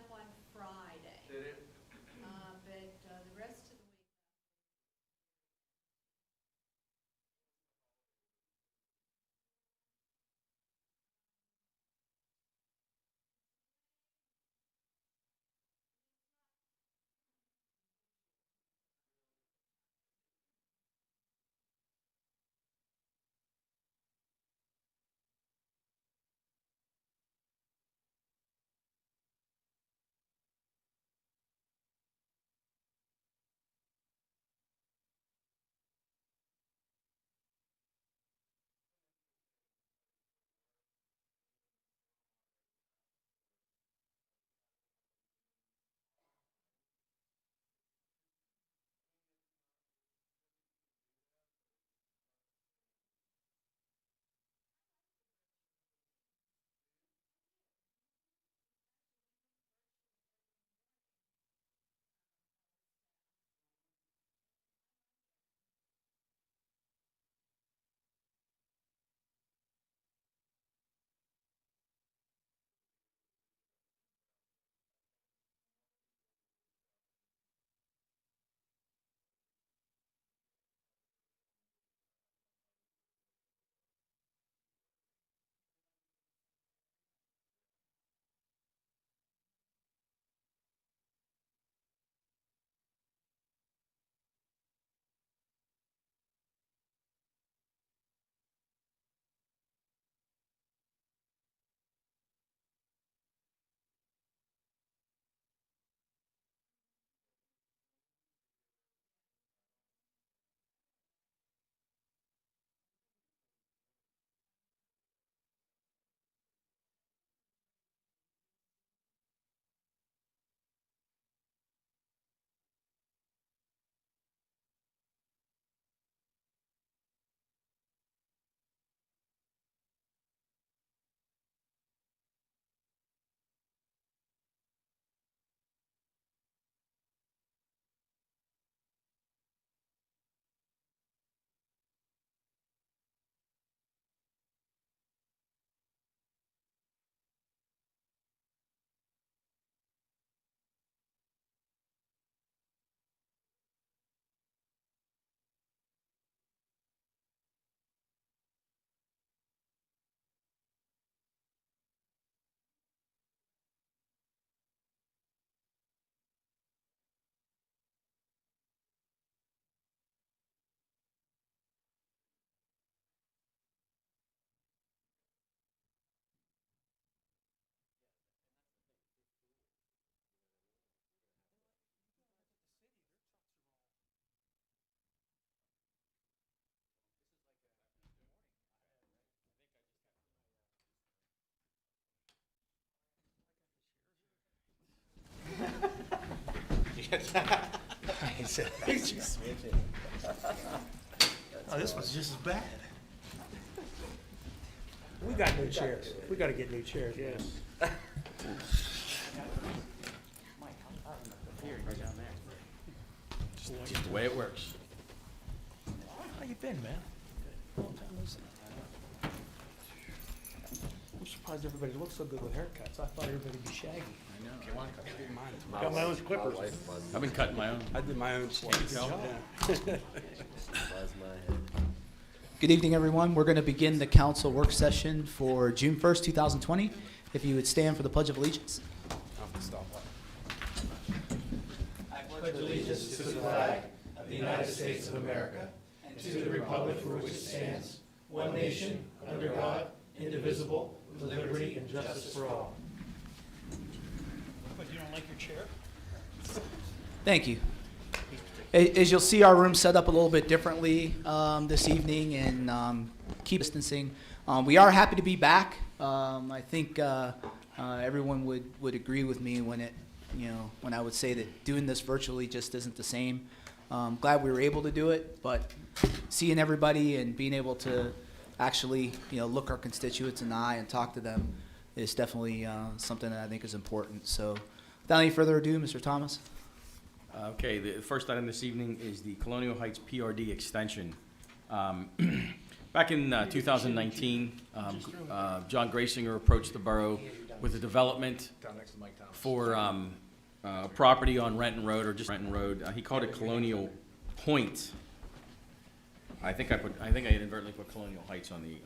up on Friday. Did it? But the rest of the week. Oh, this was just as bad. We got new chairs. We gotta get new chairs, yes. Just the way it works. How you been, man? Long time no see. I'm surprised everybody looks so good with haircuts. I thought everybody'd be shaggy. I know. Got my own clippers. I've been cutting my own. I did my own shades. Yeah. Good evening, everyone. We're going to begin the council work session for June 1st, 2020. If you would stand for the Pledge of Allegiance. I pledge allegiance to the flag of the United States of America and to the republic for which it stands, one nation, under God, indivisible, with liberty and justice for all. But you don't like your chair? Thank you. As you'll see, our room's set up a little bit differently this evening and keep distancing. We are happy to be back. I think everyone would agree with me when I would say that doing this virtually just isn't the same. Glad we were able to do it, but seeing everybody and being able to actually look our constituents in the eye and talk to them is definitely something that I think is important. So without any further ado, Mr. Thomas. Okay, the first item this evening is the Colonial Heights PRD extension. Back in 2019, John Graysinger approached the borough with a development Down next to Mike Thomas. for property on Renton Road, or just Renton Road. He called it Colonial Point. I think I inadvertently put Colonial Heights on the.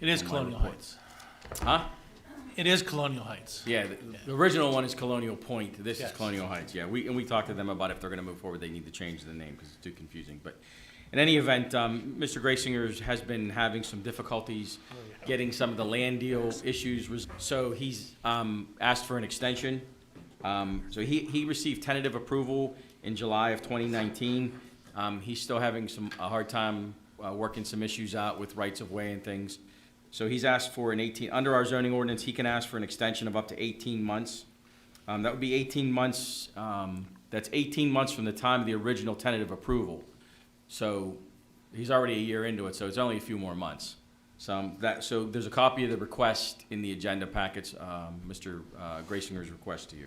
It is on my Colonial report. Heights. Huh? It is Colonial Heights. Yeah, the original one is Colonial Point. This is Yes. Colonial Heights. Yeah, we talked to them about if they're going to move forward, they need to change the name because it's too confusing. But in any event, Mr. Graysinger has been having some difficulties getting some of the land deal issues. So he's asked for an extension. So he received tentative approval in July of 2019. He's still having a hard time working some issues out with rights of way and things. So he's asked for under our zoning ordinance, he can ask for an extension of up to 18 months. That would be 18 months, that's 18 months from the time of the original tentative approval. So he's already a year into it, so it's only a few more months. So there's a copy of the request in the agenda packets, Mr. Graysinger's request to you.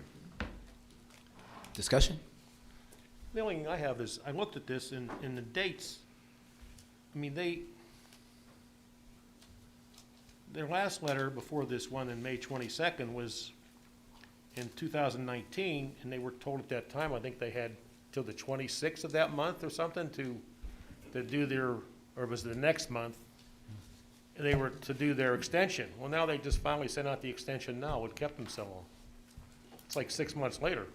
Discussion? The only thing I have is, I looked at this in the dates. I mean, their last letter before this one in May 22nd was in 2019, and they were told at that time, I think they had till the 26th of that month or something to do their, or it was the next month, and they were to do their extension. Well, now they just finally sent out the extension now. What kept them so long? It's like 6 months later.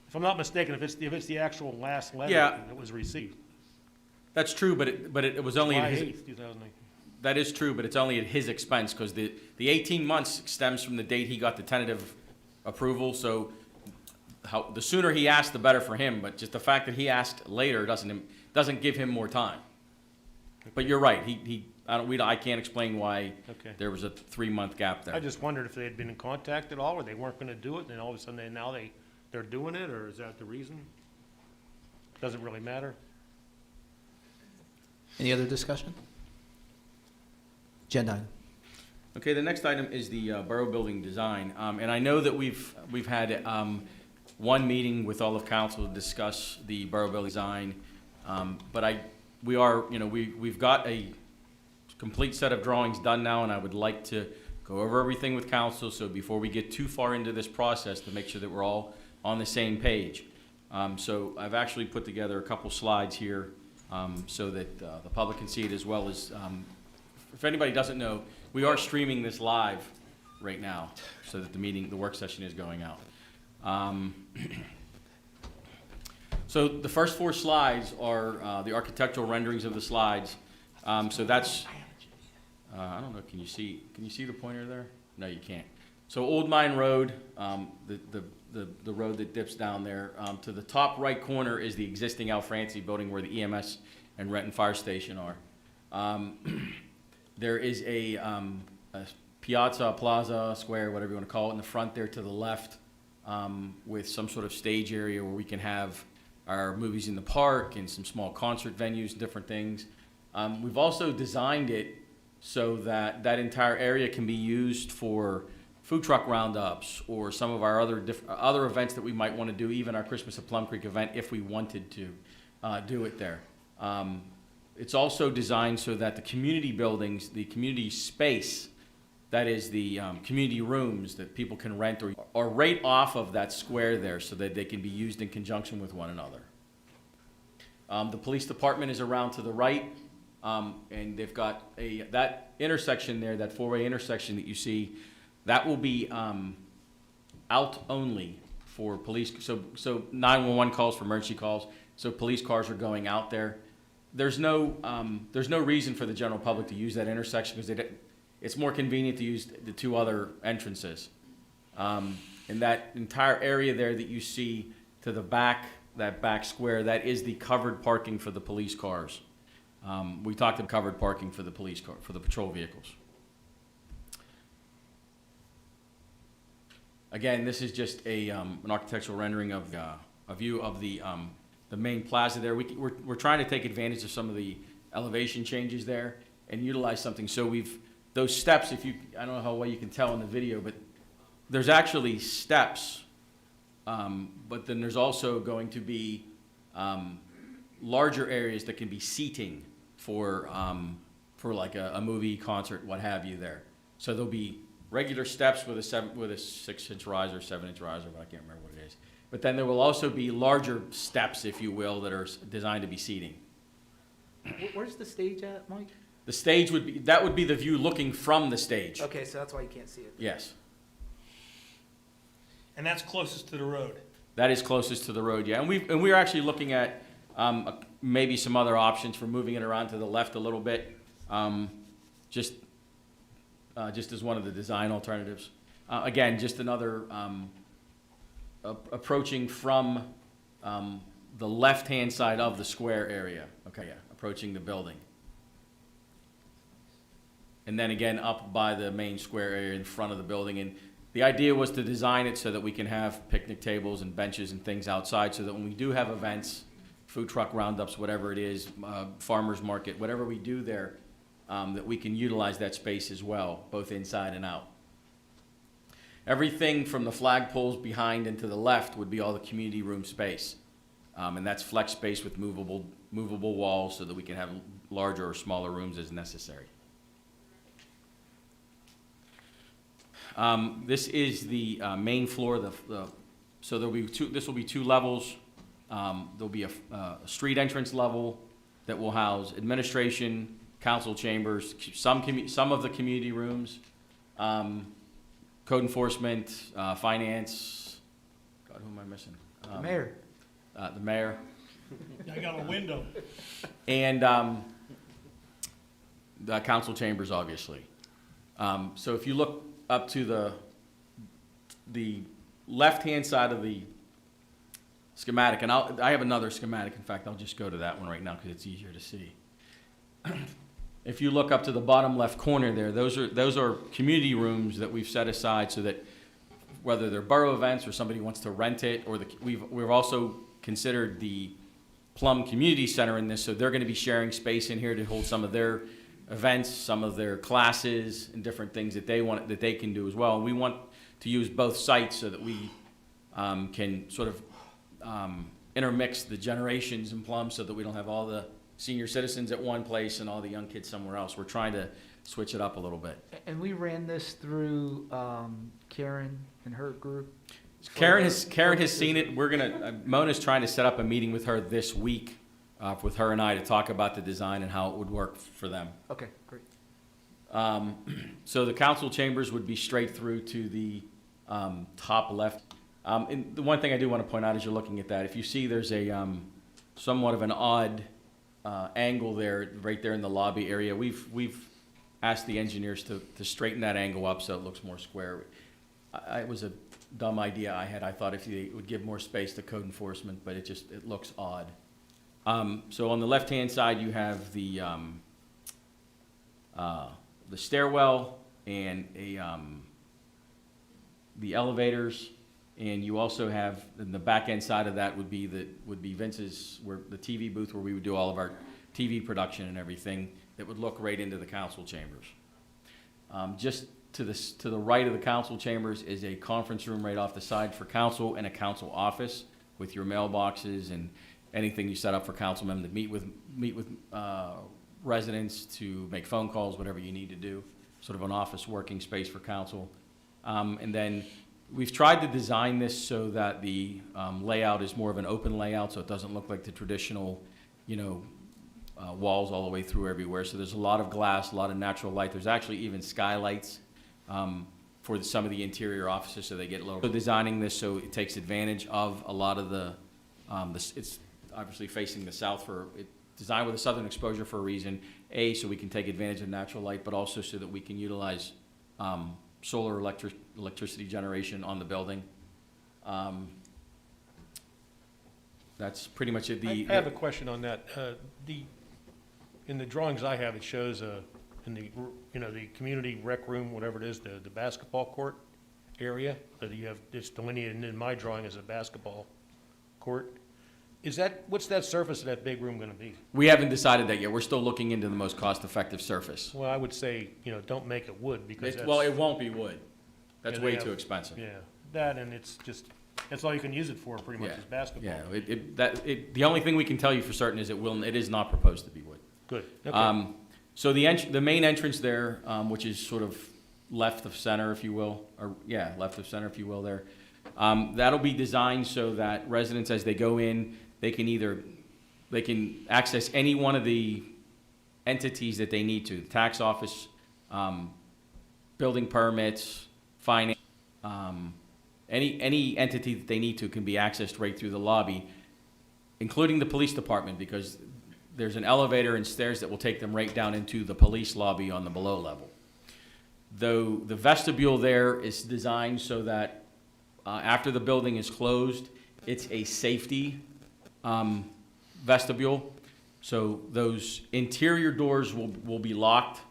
If I'm not mistaken, if it's the actual last letter Yeah. that was received. That's true, but it was only July at his, 8th, 2019. that is true, but it's only at his expense, because the 18 months stems from the date he got the tentative approval, so the sooner he asked, the better for him, but just the fact that he asked later doesn't give him more time. But you're right, I can't explain why Okay. there was a 3-month gap there. I just wondered if they had been in contact at all, or they weren't gonna do it, and then all of a sudden they're doing it, or is that the reason? Doesn't really matter. Any other discussion? Agenda item. Okay, the next item is the borough building design, and I know that we've had one meeting with all of council to discuss the borough building design, but we've got a complete set of drawings done now, and I would like to go over everything with council, so before we get too far into this process, to make sure that we're all on the same page. So I've actually put together a couple slides here, so that the public can see it, as well as, if anybody doesn't know, we are streaming this live right now, so that the work session is going out. So the first 4 slides are the architectural renderings of the slides. So that's, I don't know, can you see the pointer there? No, you can't. So Old Mine Road, the road that dips down there, to the top right corner is the existing Al Franci building where the EMS and Renton Fire Station are. There is a piazza, plaza, square, whatever you want to call it, in the front there to the left, with some sort of stage area where we can have our movies in the park and some small concert venues and different things. We've also designed it so that that entire area can be used for food truck roundups or some of our other events that we might want to do, even our Christmas at Plum Creek event, if we wanted to do it there. It's also designed so that the community buildings, the community space, that is the community rooms that people can rent, are right off of that square there, so that they can be used in conjunction with one another. The police department is around to the right, and they've got that intersection there, that 4-way intersection that you see, that will be out only for police. So 911 calls, for emergency calls, so police cars are going out there. There's no reason for the general public to use that intersection, because it's more convenient to use the 2 other entrances. And that entire area there that you see to the back, that back square, that is the covered parking for the police cars. We talked about covered parking for the police car, for the patrol vehicles. Again, this is just an architectural rendering of a view of the main plaza there. We're trying to take advantage of some of the elevation changes there and utilize something. So those steps, I don't know how well you can tell in the video, but there's actually steps, but then there's also going to be larger areas that can be seating for like a movie, concert, what have you there. So there'll be regular steps with a 6-inch riser, 7-inch riser, but I can't remember what it is. But then there will also be larger steps, if you will, that are designed to be seating. Where's the stage at, Mike? The stage would be the view looking from the stage. Okay, so that's why you can't see it. Yes, And that's closest to the road. that is closest to the road, yeah. And we're actually looking at maybe some other options for moving it around to the left a little bit, just as one of the design alternatives. Again, just another approaching from the left-hand side of the square area, okay, yeah, approaching the building. And then again, up by the main square area in front of the building. And the idea was to design it so that we can have picnic tables and benches and things outside, so that when we do have events, food truck roundups, whatever it is, farmer's market, whatever we do there, that we can utilize that space as well, both inside and out. Everything from the flagpoles behind and to the left would be all the community room space. And that's flex space with movable walls so that we can have larger or smaller rooms as necessary. This is the main floor. So there'll be this will be 2 levels. There'll be a street entrance level that will house administration, council chambers, some of the community rooms, code enforcement, finance. God, who am I missing? The mayor. The mayor. I got a window. And the council chambers, obviously. So if you look up to the left-hand side of the schematic, and I have another schematic. In fact, I'll just go to that one right now because it's easier to see. If you look up to the bottom left corner there, those are community rooms that we've set aside so that whether they're borough events or somebody wants to rent it, or we've also considered the Plum Community Center in this, so they're going to be sharing space in here to hold some of their events, some of their classes, and different things that they can do as well. And we want to use both sites so that we can sort of intermix the generations in Plum, so that we don't have all the senior citizens at one place and all the young kids somewhere else. We're trying to switch it up a little bit. And we ran this through Karen and her group. Karen has seen it. We're gonna Mona's trying to set up a meeting with her this week, with her and I, to talk about the design and how it would work for them. Okay, great. So the council chambers would be straight through to the top left. And the one thing I do want to point out as you're looking at that, if you see there's a somewhat of an odd angle there, right there in the lobby area, we've asked the engineers to straighten that angle up so it looks more square. It was a dumb idea I had. I thought if it would give more space to code enforcement, but it looks odd. So on the left-hand side, you have the stairwell and the elevators, and you also have, in the back-end side of that would be Vince's, where the TV booth where we would do all of our TV production and everything, that would look right into the council chambers. Just to the right of the council chambers is a conference room right off the side for council, and a council office with your mailboxes and anything you set up for councilmen to meet with residents, to make phone calls, whatever you need to do, sort of an office working space for council. And then we've tried to design this so that the layout is more of an open layout, so it doesn't look like the traditional, walls all the way through everywhere. So there's a lot of glass, a lot of natural light. There's actually even skylights for some of the interior offices, so they get lower. So designing this so it takes advantage of a lot of the it's obviously facing the south designed with a southern exposure for a reason. So we can take advantage of natural light, but also so that we can utilize solar electricity generation on the building. That's pretty much it. I have a question on that. In the drawings I have, it shows in the community rec room, whatever it is, the basketball court area that you have, it's delineated in my drawing as a basketball court. What's that surface of that big room going to be? We haven't decided that yet. We're still looking into the most cost-effective surface. Well, I would say, don't make it wood, because It won't be wood. That's Yeah, way they too have- expensive. yeah, that, and that's all you can use it for, pretty much, is basketball. Yeah, the only thing we can tell you for certain is it is not proposed to be wood. Good, okay. So the main entrance there, which is sort of left of center, if you will, or, yeah, left of center, if you will, there. That'll be designed so that residents, as they go in, they can access any one of the entities that they need to, the tax office, building permits, finance, any entity that they need to can be accessed right through the lobby, including the police department, because there's an elevator and stairs that will take them right down into the police lobby on the below level. Though the vestibule there is designed so that after the building is closed, it's a safety vestibule. So those interior doors will be locked.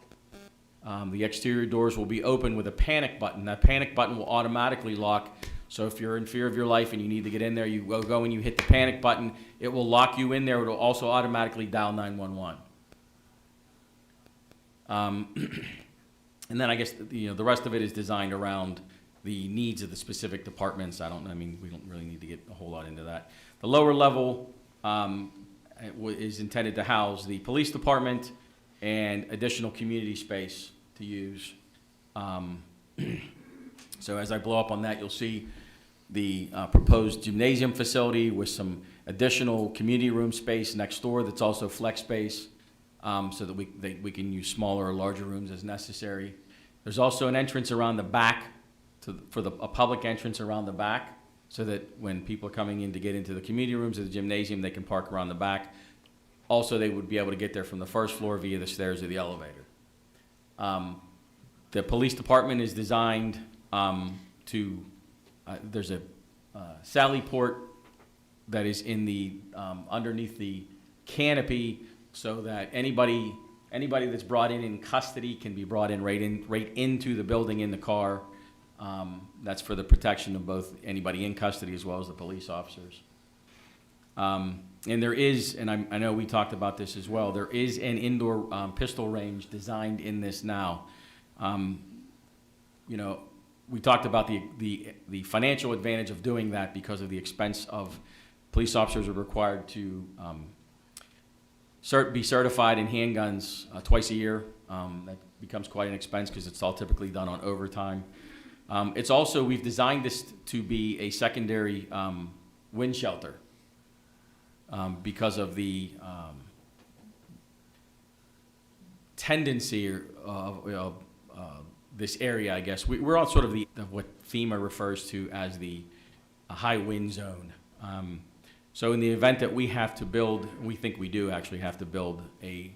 The exterior doors will be open with a panic button. That panic button will automatically lock. So if you're in fear of your life and you need to get in there, you go and you hit the panic button. It will lock you in there. It will also automatically dial 911. And then I guess the rest of it is designed around the needs of the specific departments. We don't really need to get a whole lot into that. The lower level is intended to house the police department and additional community space to use. So as I blow up on that, you'll see the proposed gymnasium facility with some additional community room space next door that's also flex space, so that we can use smaller or larger rooms as necessary. There's also an entrance around the back a public entrance around the back, so that when people are coming in to get into the community rooms of the gymnasium, they can park around the back. Also, they would be able to get there from the first floor via the stairs or the elevator. The police department is designed there's a sally port that is in the underneath the canopy, so that anybody that's brought in custody can be brought in right into the building in the car. That's for the protection of both anybody in custody as well as the police officers. And there is, and I know we talked about this as well, there is an indoor pistol range designed in this now. We talked about the financial advantage of doing that because of the expense of police officers are required to be certified in handguns twice a year. That becomes quite an expense because it's all typically done on overtime. It's also, we've designed this to be a secondary wind shelter because of the tendency of this area, I guess. We're on sort of what FEMA refers to as the high wind zone. So in the event that we have to build, we think we do actually have to build a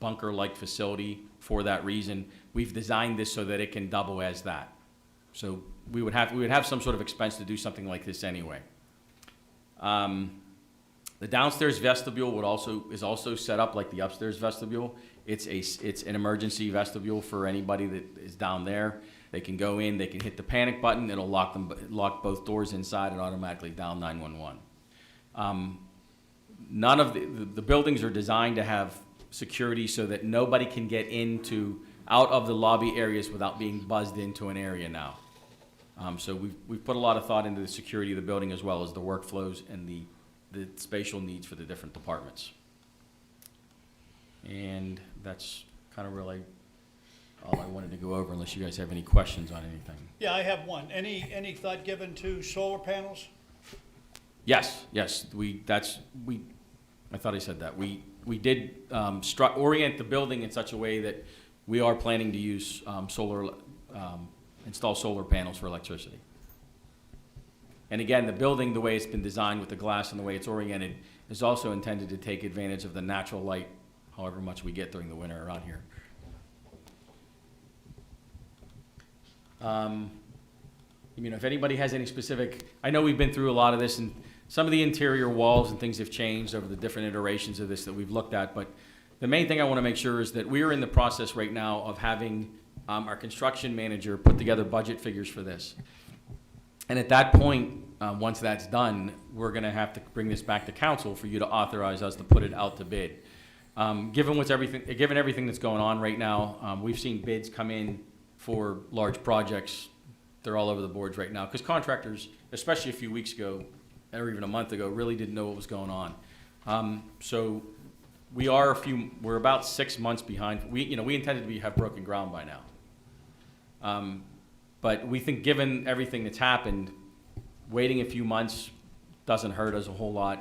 bunker-like facility for that reason. We've designed this so that it can double as that. So we would have some sort of expense to do something like this anyway. The downstairs vestibule is also set up like the upstairs vestibule. It's an emergency vestibule for anybody that is down there. They can go in, they can hit the panic button, it'll lock both doors inside and automatically dial 911. None of the buildings are designed to have security so that nobody can get out of the lobby areas without being buzzed into an area now. So we've put a lot of thought into the security of the building as well as the workflows and the spatial needs for the different departments. And that's kind of really all I wanted to go over, unless you guys have any questions on anything. Yeah, I have one. Any thought given to solar panels? Yes. I thought I said that. We did orient the building in such a way that we are planning to use install solar panels for electricity. And again, the building, the way it's been designed with the glass and the way it's oriented, is also intended to take advantage of the natural light, however much we get during the winter around here. If anybody has any specific, I know we've been through a lot of this, and some of the interior walls and things have changed over the different iterations of this that we've looked at, but the main thing I want to make sure is that we are in the process right now of having our construction manager put together budget figures for this. And at that point, once that's done, we're going to have to bring this back to council for you to authorize us to put it out to bid. Given everything that's going on right now, we've seen bids come in for large projects. They're all over the boards right now because contractors, especially a few weeks ago or even a month ago, really didn't know what was going on. So we're about 6 months behind. We intended to have broken ground by now. But we think given everything that's happened, waiting a few months doesn't hurt us a whole lot.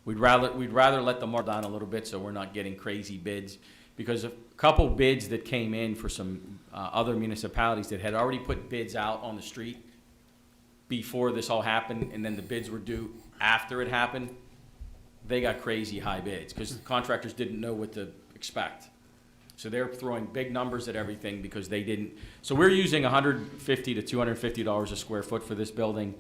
We'd rather let the market down a little bit so we're not getting crazy bids, because a couple bids that came in for some other municipalities that had already put bids out on the street before this all happened, and then the bids were due after it happened, they got crazy high bids because the contractors didn't know what to expect. So they're throwing big numbers at everything because they didn't. So we're using $150 to $250 a square foot for this building.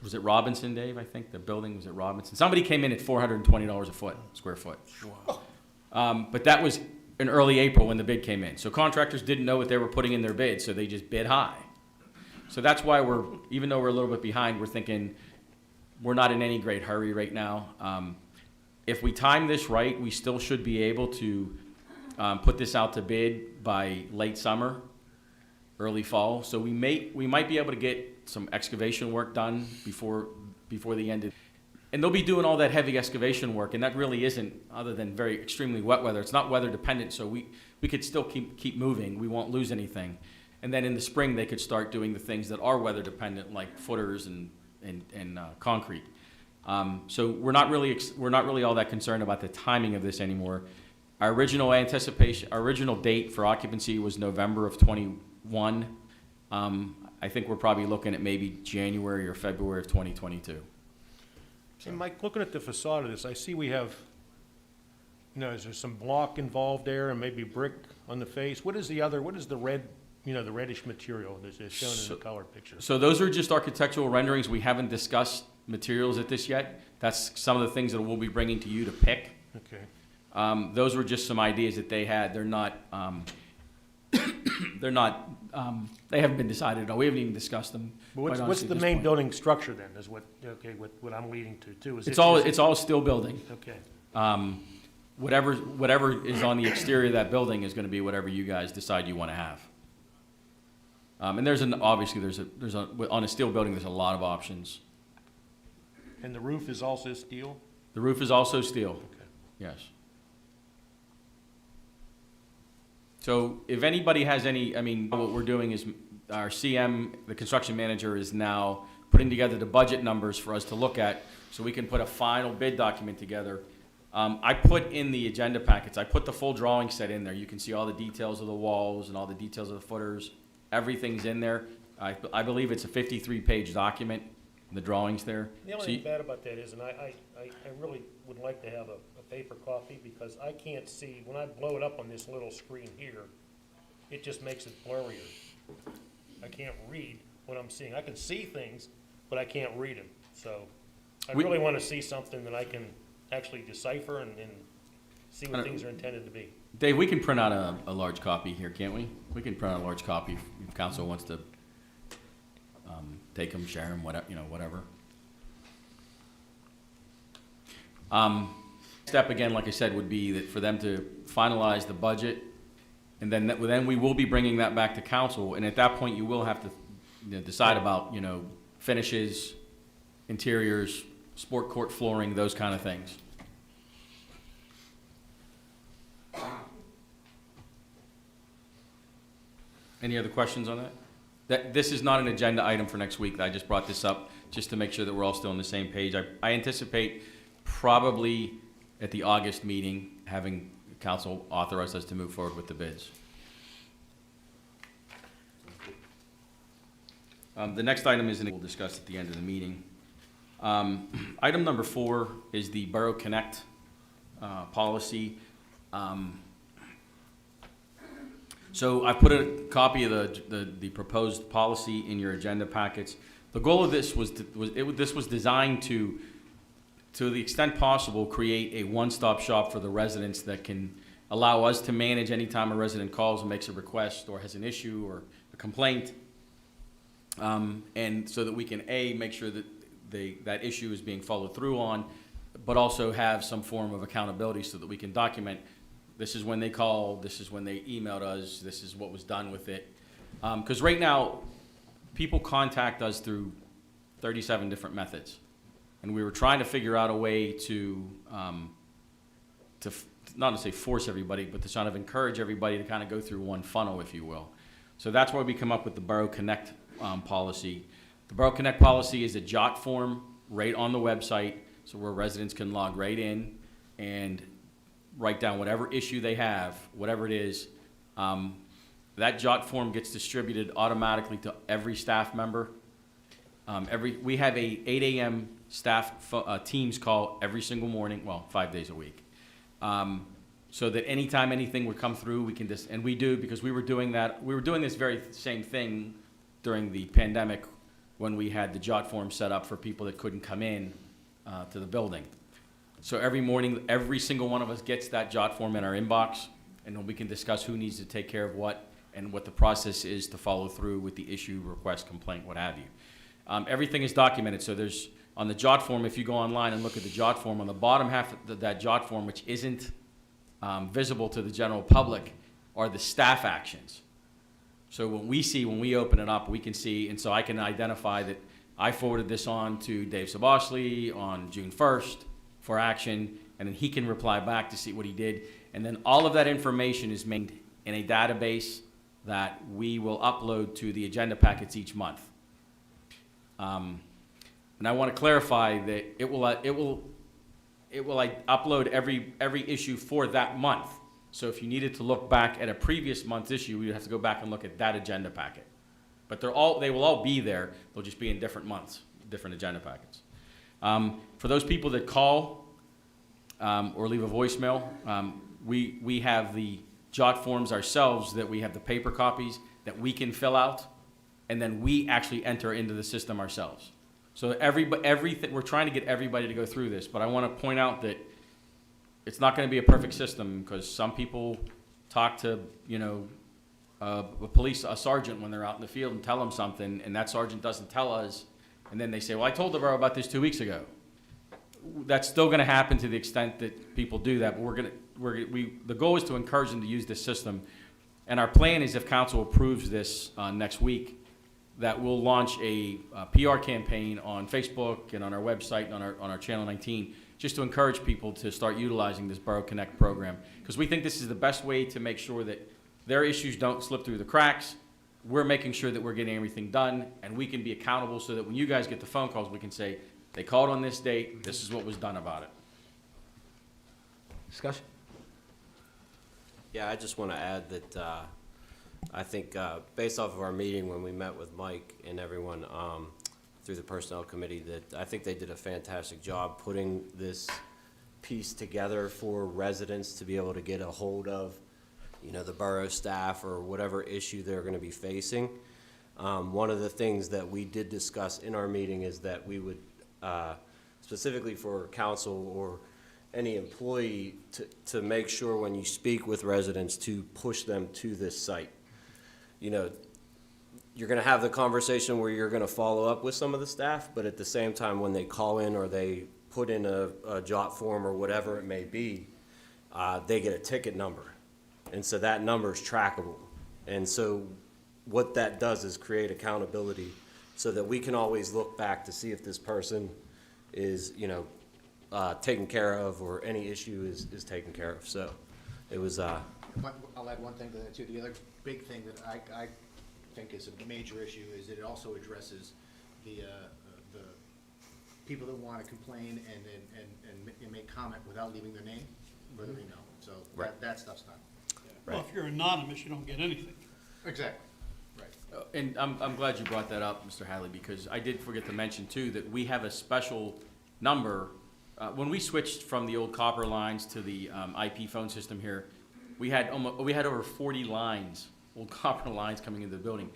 Was it Robinson, Dave? I think the building was at Robinson. Somebody came in at $420 a square foot. But that was in early April when the bid came in. So contractors didn't know what they were putting in their bid, so they just bid high. So that's why even though we're a little bit behind, we're thinking we're not in any great hurry right now. If we time this right, we still should be able to put this out to bid by late summer, early fall. So we might be able to get some excavation work done before the end of, and they'll be doing all that heavy excavation work, and that really isn't, other than very extremely wet weather, it's not weather dependent, so we could still keep moving. We won't lose anything. And then in the spring, they could start doing the things that are weather dependent, like footers and concrete. So we're not really all that concerned about the timing of this anymore. Our original date for occupancy was November of 21. I think we're probably looking at maybe January or February of 2022. And Mike, looking at the facade of this, I see we have, is there some block involved there and maybe brick on the face? What is the red, the reddish material that is shown in the color picture? So those are just architectural renderings. We haven't discussed materials at this yet. That's some of the things that we'll be bringing to you to pick. Okay. Those were just some ideas that they had. They're not, they haven't been decided at all. We haven't even discussed them. But quite what's honestly the at this main point. building structure then, is what I'm leading to too? It's all steel building. Okay. Whatever is on the exterior of that building is gonna be whatever you guys decide you wanna have. And obviously on a steel building, there's a lot of options. And the roof is also steel? The roof is also steel, Okay. yes. So if anybody has what we're doing is our CM, the construction manager, is now putting together the budget numbers for us to look at so we can put a final bid document together. I put in the agenda packets, I put the full drawing set in there. You can see all the details of the walls and all the details of the footers. Everything's in there. I believe it's a 53-page document, the drawings there. The only thing bad about that is, and I really would like to have a paper copy, because I can't see, when I blow it up on this little screen here, it just makes it blurrier. I can't read what I'm seeing. I can see things, but I can't read them. So I really want to see something that I can actually decipher and see what things are intended to be. Dave, we can print out a large copy here, can't we? We can print out a large copy if council wants to take them, share them, whatever. Step again, like I said, would be that for them to finalize the budget, and then we will be bringing that back to council, and at that point you will have to decide about finishes, interiors, sport court flooring, those kind of things. Any other questions on that? This is not an agenda item for next week. I just brought this up just to make sure that we're all still on the same page. I anticipate probably at the August meeting having council authorize us to move forward with the bids. The next item we'll discuss at the end of the meeting. Item number 4 is the Borough Connect policy. So I put a copy of the proposed policy in your agenda packets. The goal of this this was designed to the extent possible, create a one-stop shop for the residents that can allow us to manage anytime a resident calls and makes a request or has an issue or a complaint. And so that we can make sure that that issue is being followed through on, but also have some form of accountability so that we can document, this is when they called, this is when they emailed us, this is what was done with it. Because right now, people contact us through 37 different methods. And we were trying to figure out a way to not to say force everybody, but to sort of encourage everybody to kind of go through one funnel, if you will. So that's why we come up with the Borough Connect policy. The Borough Connect policy is a jot form right on the website, so where residents can log right in and write down whatever issue they have, whatever it is. That jot form gets distributed automatically to every staff member. We have a 8 a.m. staff Teams call every single morning, well, 5 days a week. So that anytime anything would come through, we can just, and we do, because we were doing this very same thing during the pandemic when we had the jot form set up for people that couldn't come in to the building. So every morning, every single one of us gets that jot form in our inbox, and then we can discuss who needs to take care of what and what the process is to follow through with the issue, request, complaint, what have you. Everything is documented, so there's, on the jot form, if you go online and look at the jot form, on the bottom half of that jot form, which isn't visible to the general public, are the staff actions. So when we open it up, we can see, and so I can identify that I forwarded this on to Dave Sabosley on June 1st for action, and then he can reply back to see what he did. And then all of that information is made in a database that we will upload to the agenda packets each month. And I want to clarify that it will upload every issue for that month. So if you needed to look back at a previous month's issue, you'd have to go back and look at that agenda packet. But they will all be there. They'll just be in different months, different agenda packets. For those people that call or leave a voicemail, we have the jot forms ourselves that we have the paper copies that we can fill out, and then we actually enter into the system ourselves. So everything, we're trying to get everybody to go through this, but I want to point out that it's not going to be a perfect system, because some people talk to, a sergeant when they're out in the field and tell them something, and that sergeant doesn't tell us, and then they say, well, I told the borough about this 2 weeks ago. That's still going to happen to the extent that people do that, but the goal is to encourage them to use this system. And our plan is, if council approves this next week, that we'll launch a PR campaign on Facebook and on our website and on our Channel 19, just to encourage people to start utilizing this Borough Connect program. Because we think this is the best way to make sure that their issues don't slip through the cracks. We're making sure that we're getting everything done, and we can be accountable so that when you guys get the phone calls, we can say, they called on this date, this is what was done about it. Discussion? Yeah, I just want to add that I think based off of our meeting when we met with Mike and everyone through the Personnel Committee, that I think they did a fantastic job putting this piece together for residents to be able to get a hold of, the borough staff or whatever issue they're going to be facing. One of the things that we did discuss in our meeting is that we would, specifically for council or any employee, to make sure when you speak with residents to push them to this site. You're going to have the conversation where you're going to follow up with some of the staff, but at the same time, when they call in or they put in a jot form or whatever it may be, they get a ticket number. And so that number is trackable. And so what that does is create accountability so that we can always look back to see if this person is, taken care of, or any issue is taken care of. So it was, I'll add one thing to that too. The other big thing that I think is a major issue is that it also addresses the people that want to complain and make comment without leaving their name, whether they know. So Right. that stuff's done. Well, if you're anonymous, you don't get anything. Exactly. Right. And I'm glad you brought that up, Mr. Hadley, because I did forget to mention too that we have a special number. When we switched from the old copper lines to the IP phone system here, we had over 40 lines, old copper lines coming into the building.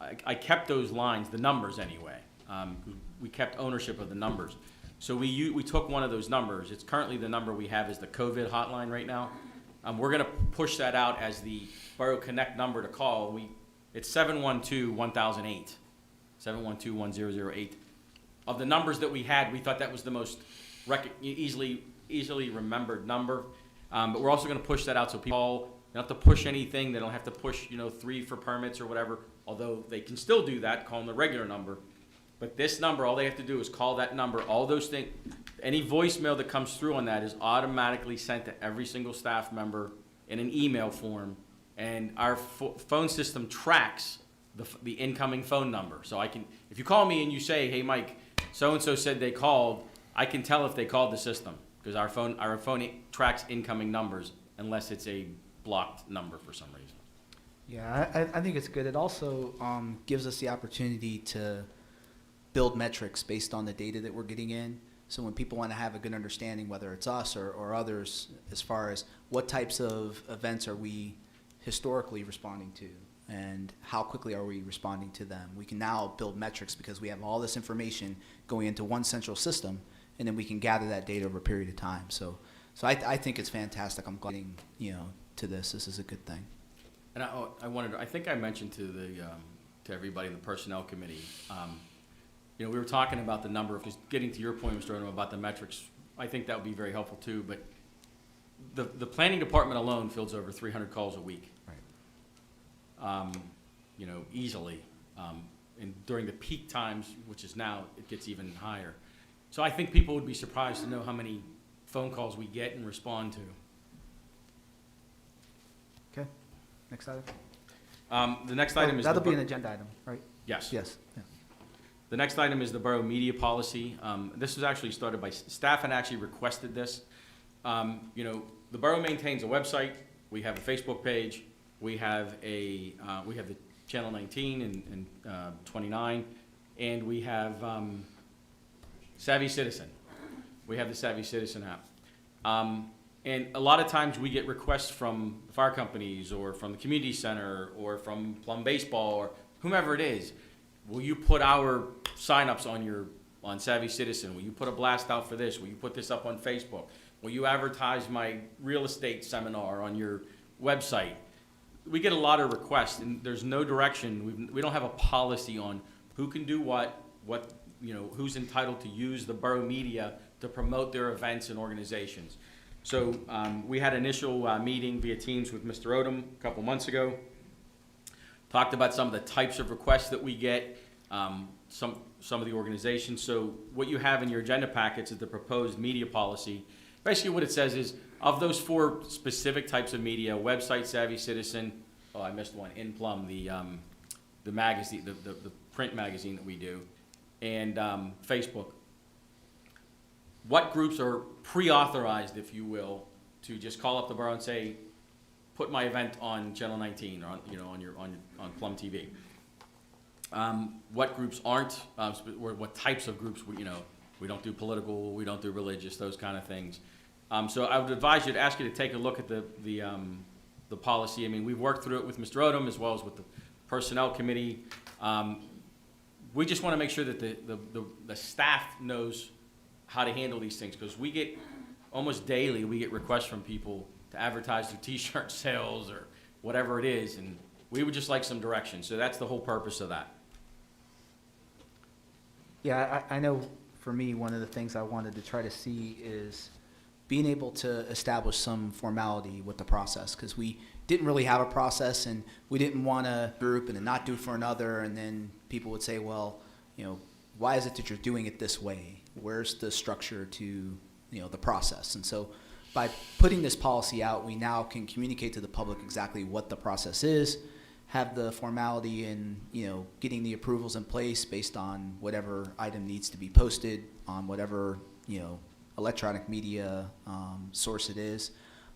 I kept those lines, the numbers anyway. We kept ownership of the numbers. So we took one of those numbers. It's currently the number we have is the COVID hotline right now. We're going to push that out as the Borough Connect number to call. It's 712-1008, 712-1008. Of the numbers that we had, we thought that was the most easily remembered number. But we're also going to push that out so people don't have to push anything. They don't have to push 3 for permits or whatever, although they can still do that, call them the regular number. But this number, all they have to do is call that number, all those things, any voicemail that comes through on that is automatically sent to every single staff member in an email form, and our phone system tracks the incoming phone number. So I can, if you call me and you say, hey, Mike, so-and-so said they called, I can tell if they called the system, because our phone tracks incoming numbers unless it's a blocked number for some reason. Yeah, I think it's good. It also gives us the opportunity to build metrics based on the data that we're getting in. So when people want to have a good understanding, whether it's us or others, as far as what types of events are we historically responding to and how quickly are we responding to them, we can now build metrics because we have all this information going into one central system, and then we can gather that data over a period of time. So I think it's fantastic. I'm glad, to this. This is a good thing. And I think I mentioned to everybody in the personnel committee, we were talking about the number of, just getting to your point, Mr. Odom, about the metrics. I think that would be very helpful too, but the planning department alone fields over 300 calls a week. Right. Easily. And during the peak times, which is now, it gets even higher. So I think people would be surprised to know how many phone calls we get and respond to. Okay, next item. The next item is that'll be an agenda item, right? Yes. Yes. Yeah. The next item is the borough media policy. This was actually started by staff and actually requested this. The borough maintains a website. We have a Facebook page. We have the Channel 19 and 29, and we have Savvy Citizen. We have the Savvy Citizen app. And a lot of times we get requests from fire companies or from the community center or from Plum Baseball or whomever it is. Will you put our signups on Savvy Citizen? Will you put a blast out for this? Will you put this up on Facebook? Will you advertise my real estate seminar on your website? We get a lot of requests, and there's no direction. We don't have a policy on who can do what, who's entitled to use the borough media to promote their events and organizations. So we had an initial meeting via Teams with Mr. Odom a couple months ago. Talked about some of the types of requests that we get, some of the organizations. So what you have in your agenda packets is the proposed media policy. Basically what it says is, of those 4 specific types of media, website, Savvy Citizen, oh, I missed one, In Plum, the magazine, the print magazine that we do, and Facebook. What groups are pre-authorized, if you will, to just call up the borough and say, put my event on Channel 19 or on Plum TV? What groups aren't? What types of groups? We don't do political, we don't do religious, those kind of things. So I would advise you to ask you to take a look at the policy. I mean, we've worked through it with Mr. Odom as well as with the personnel committee. We just want to make sure that the staff knows how to handle these things, because we get almost daily, we get requests from people to advertise their t-shirt sales or whatever it is, and we would just like some direction. So that's the whole purpose of that. Yeah, I know for me, one of the things I wanted to try to see is being able to establish some formality with the process, because we didn't really have a process, and we didn't want to group and then not do for another, and then people would say, well, why is it that you're doing it this way? Where's the structure to the process? And so by putting this policy out, we now can communicate to the public exactly what the process is, have the formality and getting the approvals in place based on whatever item needs to be posted on whatever electronic media source it is,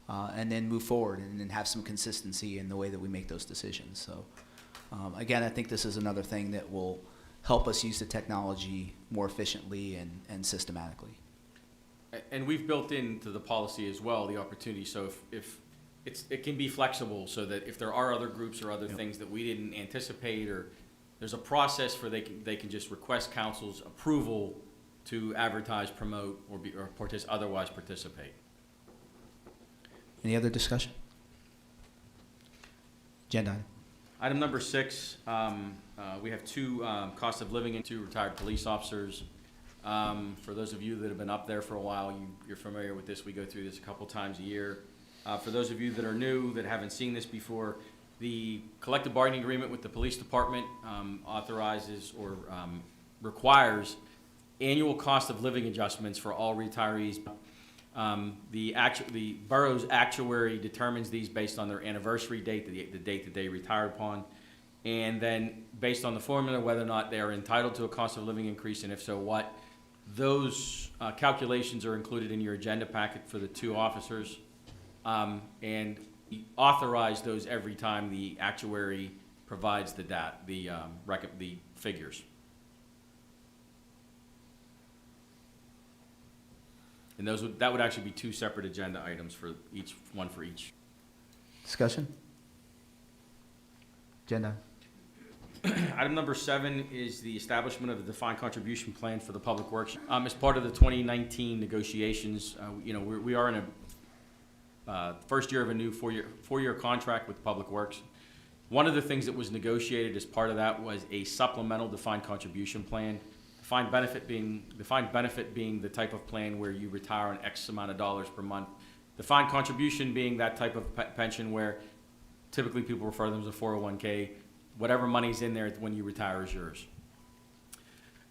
and then move forward and then have some consistency in the way that we make those decisions. So again, I think this is another thing that will help us use the technology more efficiently and systematically. And we've built into the policy as well the opportunity, so if it can be flexible, so that if there are other groups or other things that we didn't anticipate, or there's a process where they can just request council's approval to advertise, promote, or otherwise participate. Any other discussion? Agenda item. Item number 6, we have 2 cost of living and 2 retired police officers. For those of you that have been up there for a while, you're familiar with this. We go through this a couple times a year. For those of you that are new, that haven't seen this before, the collective bargaining agreement with the police department authorizes or requires annual cost of living adjustments for all retirees. The borough's actuary determines these based on their anniversary date, the date that they retired upon, and then based on the formula, whether or not they are entitled to a cost of living increase, and if so, what. Those calculations are included in your agenda packet for the two officers, and we authorize those every time the actuary provides the figures. And that would actually be two separate agenda items for each, one for each. Discussion? Agenda. Item number 7 is the establishment of a defined contribution plan for the Public Works. As part of the 2019 negotiations, we are in a first year of a new four-year contract with Public Works. One of the things that was negotiated as part of that was a supplemental defined contribution plan. Defined benefit being the type of plan where you retire on X amount of dollars per month. Defined contribution being that type of pension where typically people refer to them as a 401k. Whatever money's in there when you retire is yours.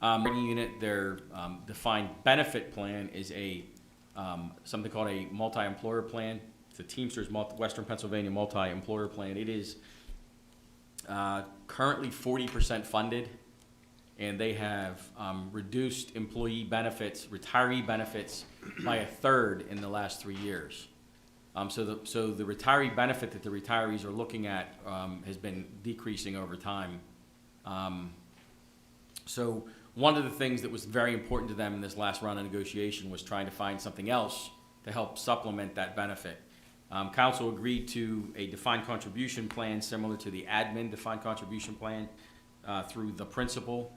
Unit, their defined benefit plan is something called a multi-employer plan. It's a Teamsters Western Pennsylvania multi-employer plan. It is currently 40% funded, and they have reduced employee benefits, retiree benefits, by a third in the last 3 years. So the retiree benefit that the retirees are looking at has been decreasing over time. So one of the things that was very important to them in this last round of negotiation was trying to find something else to help supplement that benefit. Council agreed to a defined contribution plan similar to the admin defined contribution plan through the principal.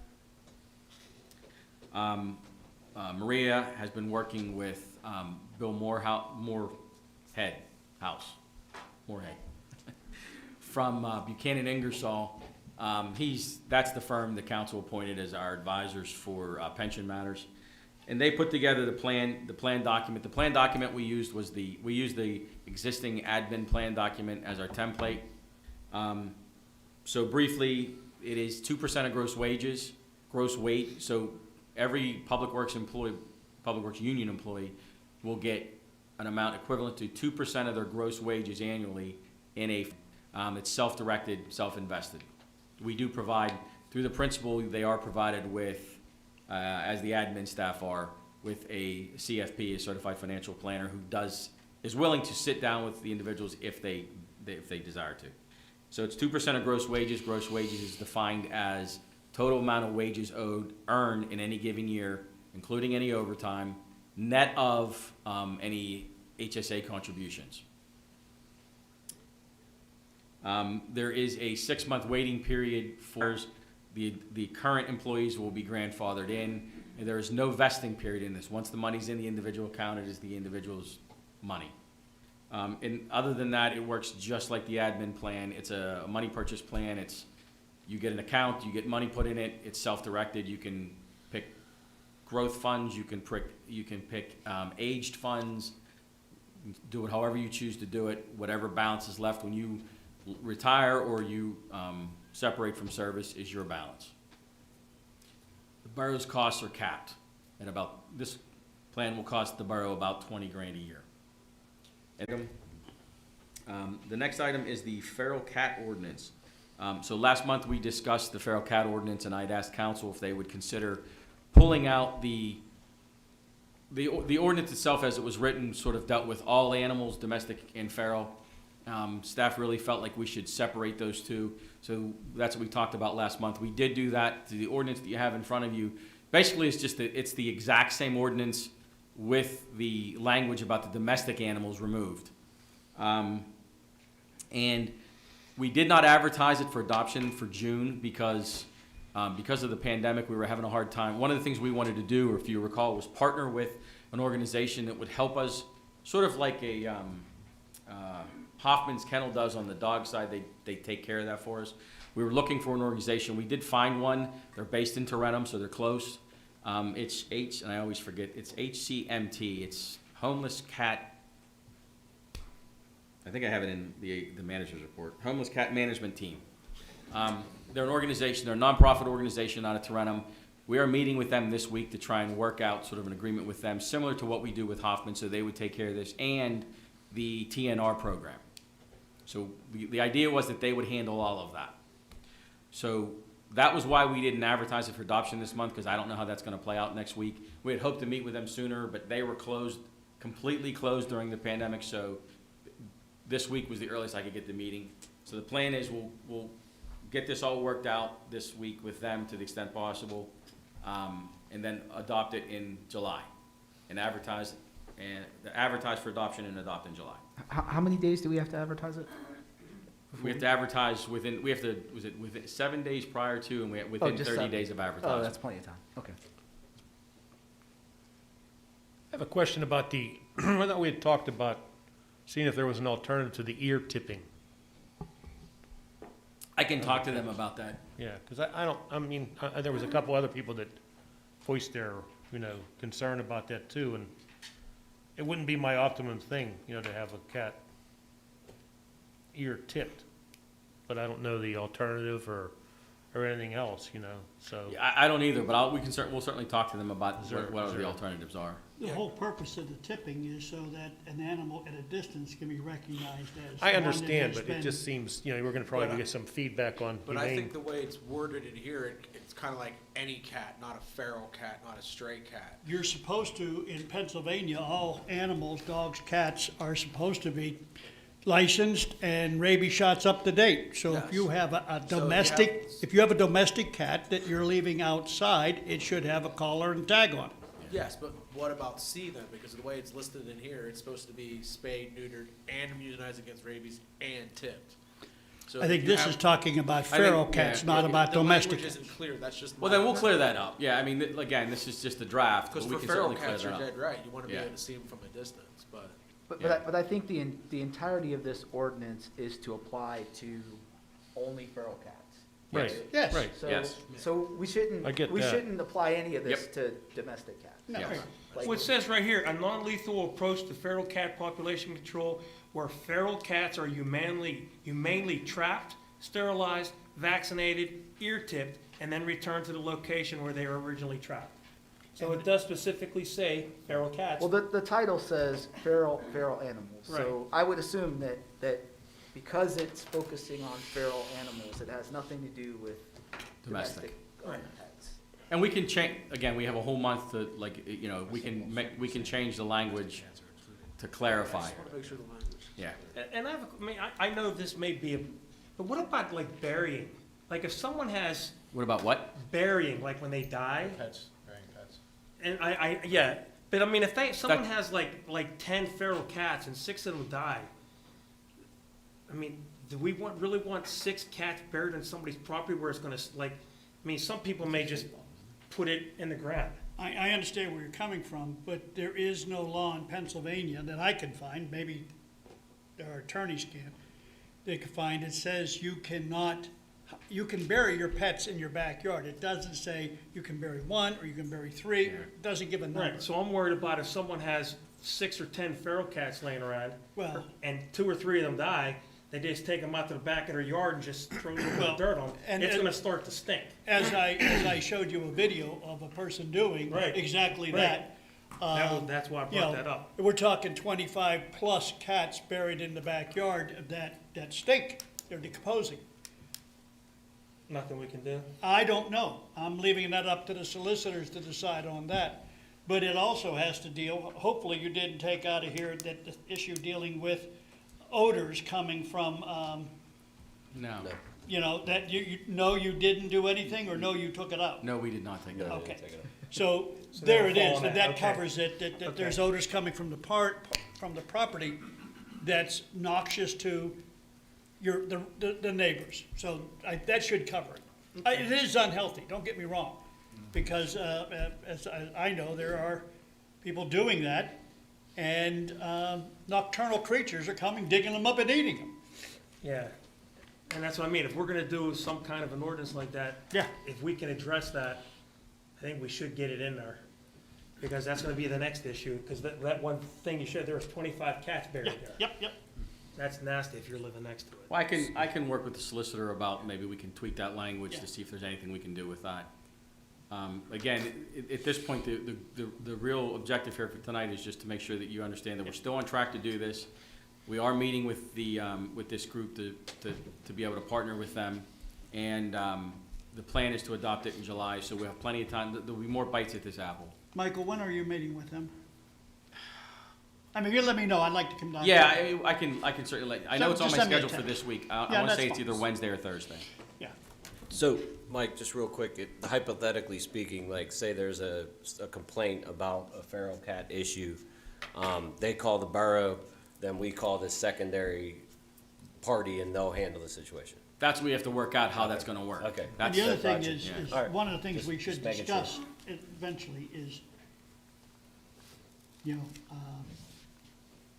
Maria has been working with Bill Moorhead from Buchanan Ingersoll. That's the firm the council appointed as our advisors for pension matters. And they put together the plan document. The plan document we used the existing admin plan document as our template. So briefly, it is 2% of gross wages, gross weight. So every Public Works union employee will get an amount equivalent to 2% of their gross wages annually in it's self-directed, self-invested. We do provide, through the principal, they are provided with, as the admin staff are, with a CFP, a certified financial planner, who is willing to sit down with the individuals if they desire to. So it's 2% of gross wages. Gross wages is defined as total amount of wages earned in any given year, including any overtime, net of any HSA contributions. There is a 6-month waiting period for the current employees will be grandfathered in, and there is no vesting period in this. Once the money's in the individual account, it is the individual's money. And other than that, it works just like the admin plan. It's a money purchase plan. You get an account, you get money put in it. It's self-directed. You can pick growth funds. You can pick aged funds. Do it however you choose to do it. Whatever balance is left when you retire or you separate from service is your balance. The borough's costs are capped at this plan will cost the borough about $20,000 a year. And, the next item is the feral cat ordinance. So last month we discussed the feral cat ordinance, and I'd asked council if they would consider pulling out the ordinance itself as it was written sort of dealt with all animals, domestic and feral. Staff really felt like we should separate those two. So that's what we talked about last month. We did do that. The ordinance that you have in front of you, basically it's the exact same ordinance with the language about the domestic animals removed. And we did not advertise it for adoption for June because of the pandemic. We were having a hard time. One of the things we wanted to do, or if you recall, was partner with an organization that would help us, sort of like a Hoffman's Kennel does on the dog side. They take care of that for us. We were looking for an organization. We did find one. They're based in Tarentum, so they're close. It's and I always forget, it's HCMT. It's Homeless Cat. I think I have it in the manager's report. Homeless Cat Management Team. They're an organization. They're a nonprofit organization out of Tarentum. We are meeting with them this week to try and work out sort of an agreement with them, similar to what we do with Hoffman, so they would take care of this, and the TNR program. So the idea was that they would handle all of that. So that was why we didn't advertise it for adoption this month, because I don't know how that's gonna play out next week. We had hoped to meet with them sooner, but they were closed, completely closed during the pandemic, so this week was the earliest I could get the meeting. So the plan is we'll get this all worked out this week with them to the extent possible, and then adopt it in July, and advertise for adoption and adopt in July. How many days do we have to advertise it? We have to advertise within, was it within 7 days prior to, and within just 30 7. days of Oh, advertising. that's plenty of time. Okay. I have a question about the, I thought we had talked about seeing if there was an alternative to the ear tipping. I can talk to them about that. Yeah, because there was a couple other people that voiced their, concern about that too, and it wouldn't be my optimum thing, to have a cat ear tipped, but I don't know the alternative or anything else, so. Yeah, I don't either, but we'll certainly talk to them about Is there- what is the there- alternatives are. The whole purpose of the tipping is so that an animal at a distance can be recognized as. I one that understand, has but it been- just seems, we're gonna probably get some feedback on But I think humane. the way it's worded in here, it's kind of like any cat, not a feral cat, not a stray cat. You're supposed to, in Pennsylvania, all animals, dogs, cats, are supposed to be licensed and rabies shots up to date. So if Yes. you have a So you domestic, have- if you have a domestic cat that you're leaving outside, it should have a collar and tag on it. Yes, but what about C then? Because of the way it's listed in here, it's supposed to be spayed, neutered, and immunized against rabies and tipped. So I think you this have- is talking about I think- feral yeah, cats, not Yeah, about domestic The cats. language isn't clear, that's just. Well, then we'll clear that up. Yeah, I mean, again, this is just a draft, but Because we for can feral certainly clear cats, that you're up. dead right, you want to be Yeah. able to see them from a distance, but. But I think the entirety of this ordinance is to apply to only feral cats. Right, Yes. right. So, Yes. so we shouldn't, I get we that. shouldn't apply any of this to domestic cats. No. Yes. Like- Well, it says right here, a non-lethal approach to feral cat population control where feral cats are humanely trapped, sterilized, vaccinated, ear-tipped, and then returned to the location where they were originally trapped. So it does specifically say feral cats. Well, the title says feral animals. So I would assume that because it's focusing on feral animals, it has nothing to do with Domestic. Right. pets. And we can change, again, we have a whole month to, we can change the language to clarify. I just want to make sure the language. Yeah. And I know this may be, but what about like burying? Like if someone has What about what? burying, like when they die, Pets, burying pets. and yeah, but I mean, if someone has like 10 feral cats and 6 of them die, I mean, do we really want 6 cats buried on somebody's property where it's gonna, some people may just put it in the ground. I understand where you're coming from, but there is no law in Pennsylvania that I can find, maybe our attorneys can, they can find, it says you can bury your pets in your backyard. It doesn't say you can bury 1 or you can bury 3, it doesn't give a number. Right, so I'm worried about if someone has 6 or 10 feral cats laying around, Well- and 2 or 3 of them die, they just take them out to the back of their yard and just throw a little bit of dirt on them. and- It's gonna start to stink. As I showed you a video of a person doing Right. exactly Right. that. That's why I You know, brought that up. We're talking 25-plus cats buried in the backyard that stink, they're decomposing. Nothing we can do. I don't know. I'm leaving that up to the solicitors to decide on that. But it also has to deal, hopefully you didn't take out of here that the issue dealing with odors coming from, No. that you didn't do anything, or no, you took it out? No, we did not take it out. Okay. So So there that'll it fall is, on that that, that okay. covers it, that there's odors coming from the property that's noxious to the neighbors. So that should cover it. It is unhealthy, don't get me wrong, because as I know, there are people doing that, and nocturnal creatures are coming, digging them up and eating them. Yeah. And that's what I mean, if we're gonna do some kind of an ordinance like that, Yeah. if we can address that, I think we should get it in there. Because that's gonna be the next issue, because that one thing you showed, there was 25 cats buried there. Yep. That's nasty if you're living next to it. Well, I can work with the solicitor about, maybe we can tweak that language Yeah. to see if there's anything we can do with that. Again, at this point, the real objective here for tonight is just to make sure that you understand that we're still on track to do this. We are meeting with with this group to be able to partner with them, and the plan is to adopt it in July, so we have plenty of time. There'll be more bites at this apple. Michael, when are you meeting with them? I mean, you let me know, I'd like to come down. Yeah, I can certainly I know it's on Just my send me a schedule for text. this week. Yeah, I want to that's say it's fine. either Wednesday or Thursday. Yeah, So, Mike, just real quick, hypothetically speaking, like, say there's a complaint about a feral cat issue, they call the borough, then we call this secondary party and they'll handle the situation. That's what we have to work out how that's going to work. Okay. and That's the other that's thing gotcha. is, Yeah. is All right. one of the things Just- we should just making sure. discuss eventually is, you know,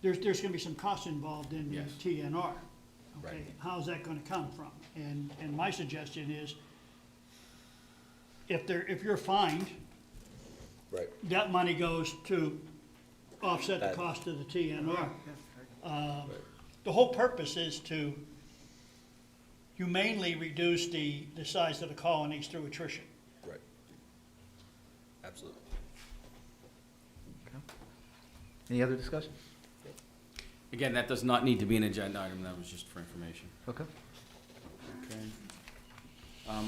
there's gonna be some costs involved in the Yes. TNR. Okay, Right. how's that gonna come from? And my suggestion is, if you're fined, Right. that money goes to offset the That- cost of the TNR. The whole purpose is to humanely reduce the size of the colonies through attrition. Right. Absolutely. Any other discussion? Again, that does not need to be an agenda item. That was just for information. Okay. Okay.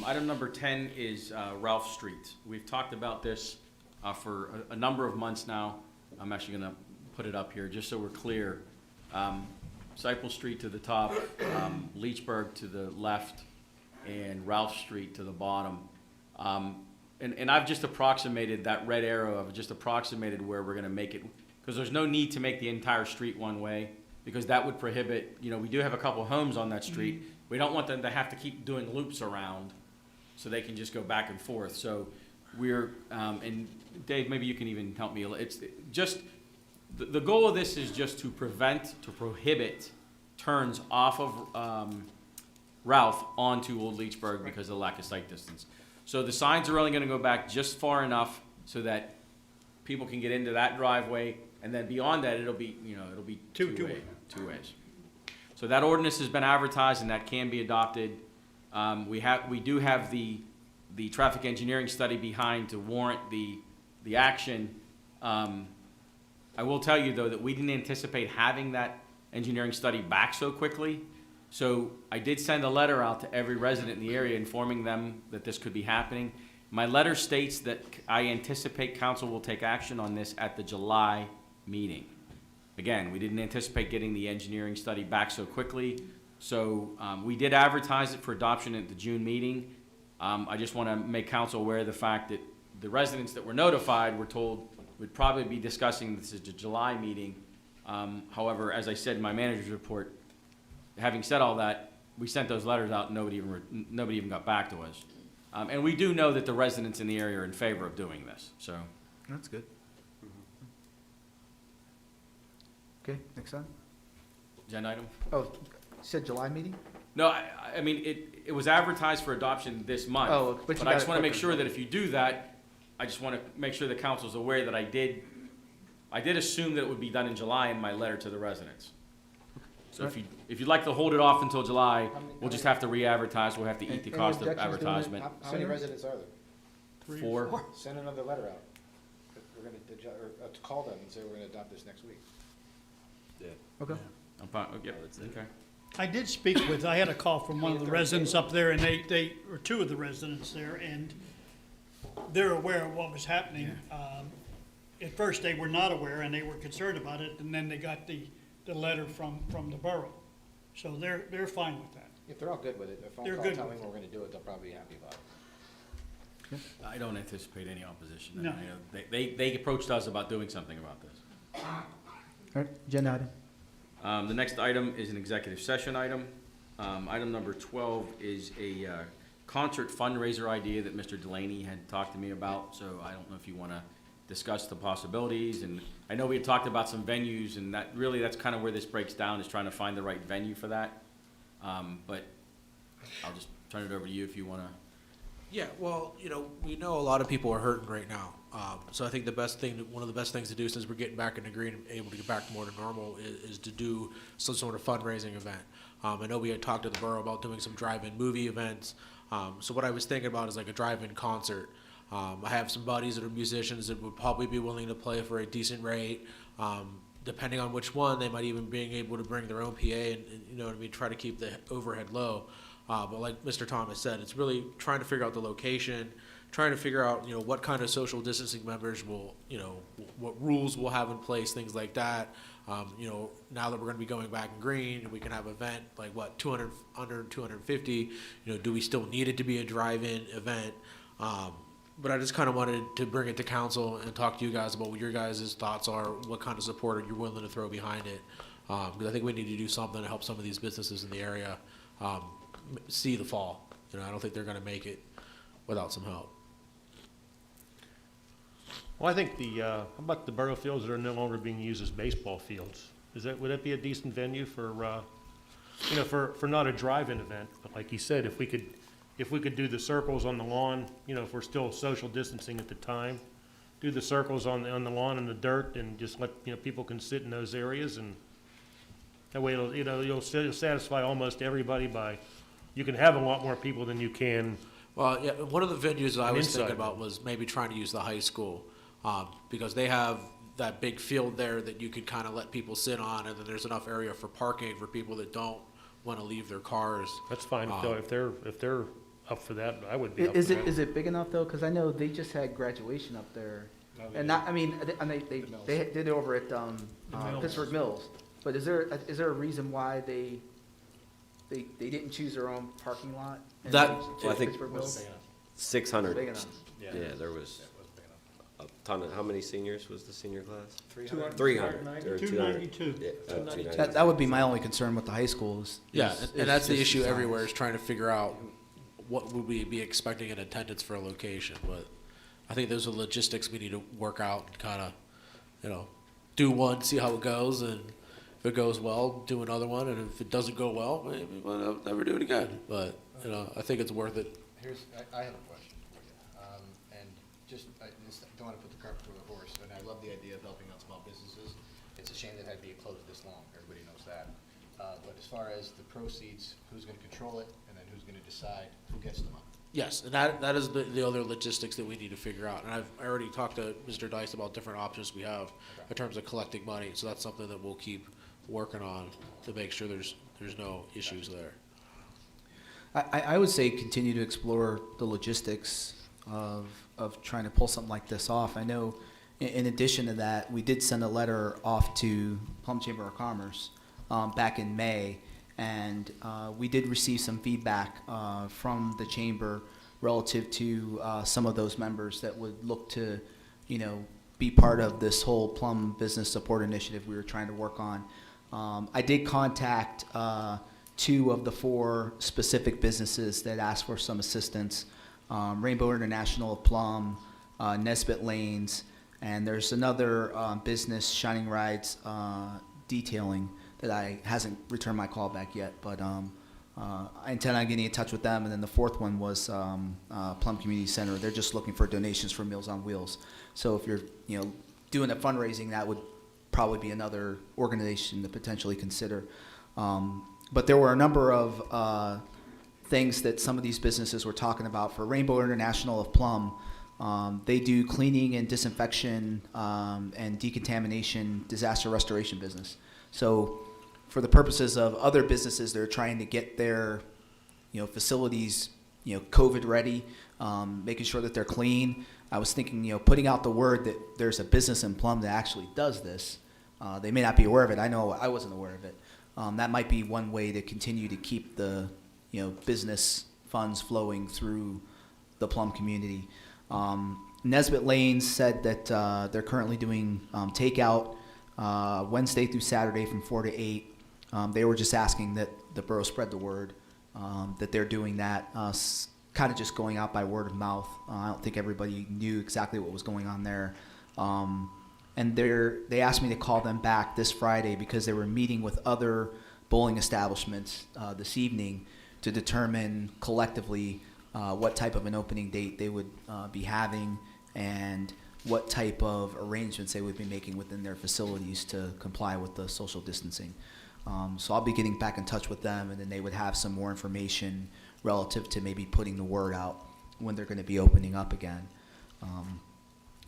Item number 10 is Ralph Street. We've talked about this for a number of months now. I'm actually going to put it up here just so we're clear. Cyple Street to the top, Leechburg to the left, and Ralph Street to the bottom. And I've just approximated that red arrow. I've just approximated where we're going to make it, because there's no need to make the entire street one way, because that would prohibit, you know, we do have a couple homes on that street. We don't want them to have to keep doing loops around, so they can just go back and forth. So we're, and Dave, maybe you can even help me. It's just, the goal of this is just to prohibit turns off of Ralph onto Old Leechburg because of the lack of sight distance. So the signs are only gonna go back just far enough so that people can get into that driveway, and then beyond that, it'll be, you know, it'll be two ways. So that ordinance has been advertised and that can be adopted. We do have the traffic engineering study behind to warrant the action. I will tell you, though, that we didn't anticipate having that engineering study back so quickly. So I did send a letter out to every resident in the area informing them that this could be happening. My letter states that I anticipate council will take action on this at the July meeting. Again, we didn't anticipate getting the engineering study back so quickly. So we did advertise it for adoption at the June meeting. I just want to make council aware of the fact that the residents that were notified were told we'd probably be discussing this at the July meeting. However, as I said in my manager's report, having said all that, we sent those letters out and nobody even got back to us. And we do know that the residents in the area are in favor of doing this, so. That's good. Okay, next time. Agenda item? Oh, you said July meeting? No, I mean, it was advertised for adoption this month. Oh, but you I got just it want to make quicker. sure that if you do that, I just want to make sure the council's aware that I did assume that it would be done in July in my letter to the residents. So if you'd like to hold it off until July, we'll just have to re-advertise, we'll have to eat the Any cost of objections doing it? advertisement. How many Sooner? residents are there? 4. Send another letter out. We're gonna, to call them and say we're gonna adopt this next week. Okay. I'm fine, yep, okay. I did speak with, I had a call from one of the residents up there, and they, or two of the residents there, and they're aware of what was happening. At first, they were not aware, and they were concerned about it, and then they got the letter from the borough. So they're fine with that. If they're all good with it, a phone They're call good telling with them we're gonna do it, they'll probably be happy about it. I don't anticipate any opposition. No. I mean, they approached us about doing something about this. All right, agenda item. The next item is an executive session item. Item number 12 is a concert fundraiser idea that Mr. Delaney had talked to me about, so I don't know if you want to discuss the possibilities. And I know we had talked about some venues, and that's kind of where this breaks down, is trying to find the right venue for that. But I'll just turn it over to you if you want to. Yeah, well, you know, we know a lot of people are hurting right now. So I think one of the best things to do, since we're getting back in the green and able to get back more to normal, is to do some sort of fundraising event. I know we had talked to the borough about doing some drive-in movie events. So what I was thinking about is like a drive-in concert. I have some buddies that are musicians that would probably be willing to play for a decent rate. Depending on which one, they might even being able to bring their own PA and you know what I mean, try to keep the overhead low. But like Mr. Thomas said, it's really trying to figure out the location, trying to figure out, you know, what kind of social distancing members will, you know, what rules we'll have in place, things like that. You know, now that we're going to be going back in green, and we can have an event like what, 200, under 250, you know, do we still need it to be a drive-in event? But I just kind of wanted to bring it to council and talk to you guys about what your guys' thoughts are, what kind of support you're willing to throw behind it. Because I think we need to do something to help some of these businesses in the area see the fall. You know, I don't think they're going to make it without some help. Well, I think how about the borough fields that are no longer being used as baseball fields? Would that be a decent venue for, you know, for not a drive-in event, but like you said, if we could do the circles on the lawn, you know, if we're still social distancing at the time, do the circles on the lawn in the dirt and just let, you know, people can sit in those areas, and that way it'll, you know, you'll satisfy almost everybody by, you can have a lot more people than you can. Well, yeah, one of the venues I was Inside. thinking about was maybe trying to use the high school, because they have that big field there that you could kind of let people sit on, and then there's enough area for parking for people that don't want to leave their cars. That's fine, if they're up for that, I would be up for Is that. it it big enough though? Because I know they just had graduation up there, and not, I mean, and they did it over at Mills. Pittsburgh Mills. But is there a reason why they didn't choose their own parking lot? and That- they chose Well, I think- Pittsburgh Mills? 600. Big enough. Yeah, there was a ton of, how many seniors was the senior class? 300. 300. Or 292. Yeah, 292. That would be my only concern with the high schools. Yeah, is and that's the just issue size. everywhere, is trying to figure out what would we be expecting in attendance for a location. But I think those are logistics we need to work out and kind of, you know, do one, see how it goes, and if it goes well, do another one, and if it doesn't go well, maybe we'll never do it again. But, you know, I think it's worth it. I have a question for you. And I just don't want to put the cart before the horse, and I love the idea of helping out small businesses. It's a shame that it had to be closed this long, everybody knows that. But as far as the proceeds, who's going to control it, and then who's going to decide who gets the money? Yes, and that is the other logistics that we need to figure out. And I already talked to Mr. Dice about different options we have in terms of collecting money. So that's something that we'll keep working on to make sure there's no issues there. I would say continue to explore the logistics of trying to pull something like this off. I know in addition to that, we did send a letter off to Plum Chamber of Commerce back in May, and we did receive some feedback from the chamber relative to some of those members that would look to, you know, be part of this whole Plum Business Support Initiative we were trying to work on. I did contact 2 of the 4 specific businesses that asked for some assistance, Rainbow International of Plum, Nesbitt Lanes, and there's another business, Shining Rides Detailing, that hasn't returned my call back yet, but I intend on getting in touch with them. And then the 4th one was Plum Community Center. They're just looking for donations for Meals on Wheels. So if you're, you know, doing a fundraising, that would probably be another organization to potentially consider. But there were a number of things that some of these businesses were talking about. For Rainbow International of Plum, they do cleaning and disinfection and decontamination disaster restoration business. So for the purposes of other businesses, they're trying to get their, you know, facilities, you know, COVID ready, making sure that they're clean. I was thinking, you know, putting out the word that there's a business in Plum that actually does this. They may not be aware of it. I know I wasn't aware of it. That might be one way to continue to keep the, you know, business funds flowing through the Plum community. Nesbitt Lanes said that they're currently doing takeout Wednesday through Saturday from 4 to 8. They were just asking that the borough spread the word that they're doing that, kind of just going out by word of mouth. I don't think everybody knew exactly what was going on there. And they asked me to call them back this Friday because they were meeting with other bowling establishments this evening to determine collectively what type of an opening date they would be having and what type of arrangements they would be making within their facilities to comply with the social distancing. So I'll be getting back in touch with them, and then they would have some more information relative to maybe putting the word out when they're going to be opening up again.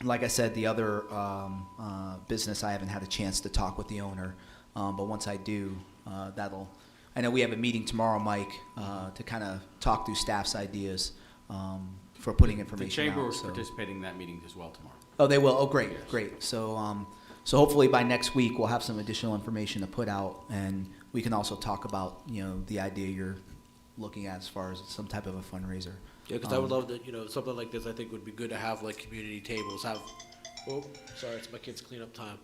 Like I said, the other business, I haven't had a chance to talk with the owner, but once I do, I know we have a meeting tomorrow, Mike, to kind of talk through staff's ideas for putting The information chamber out. will so- participate in that meeting as well tomorrow. Oh, they will? Oh, great, Yes. great. So hopefully by next week, we'll have some additional information to put out, and we can also talk about, the idea you're looking at as far as some type of a fundraiser. Yeah, because I would love that, something like this, I think would be good to have, like, community tables, sorry, it's my kids' cleanup time.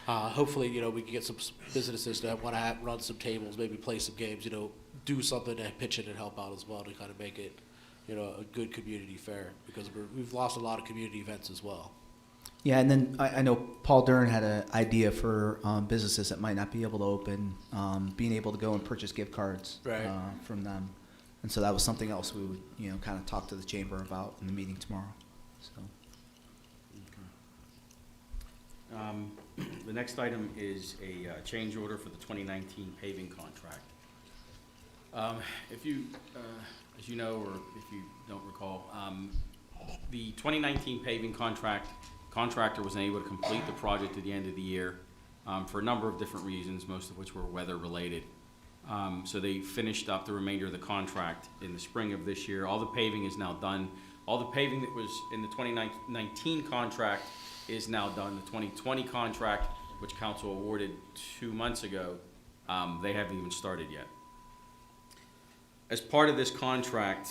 Hopefully, we can get some businesses that want to run some tables, maybe play some games, do something to pitch in and help out as well to kind of make it, a good community fair, because we've lost a lot of community events as well. Yeah, and then I know Paul Dern had an idea for businesses that might not be able to open, being able to go and purchase gift cards Right. from them. And so that was something else we would, kind of talk to the chamber about in the meeting tomorrow. So. The next item is a change order for the 2019 paving contract. If you, as you know, or if you don't recall, the 2019 paving contractor was unable to complete the project at the end of the year for a number of different reasons, most of which were weather-related. So they finished up the remainder of the contract in the spring of this year. All the paving is now done. All the paving that was in the 2019 contract is now done. The 2020 contract, which council awarded 2 months ago, they haven't even started yet. As part of this contract,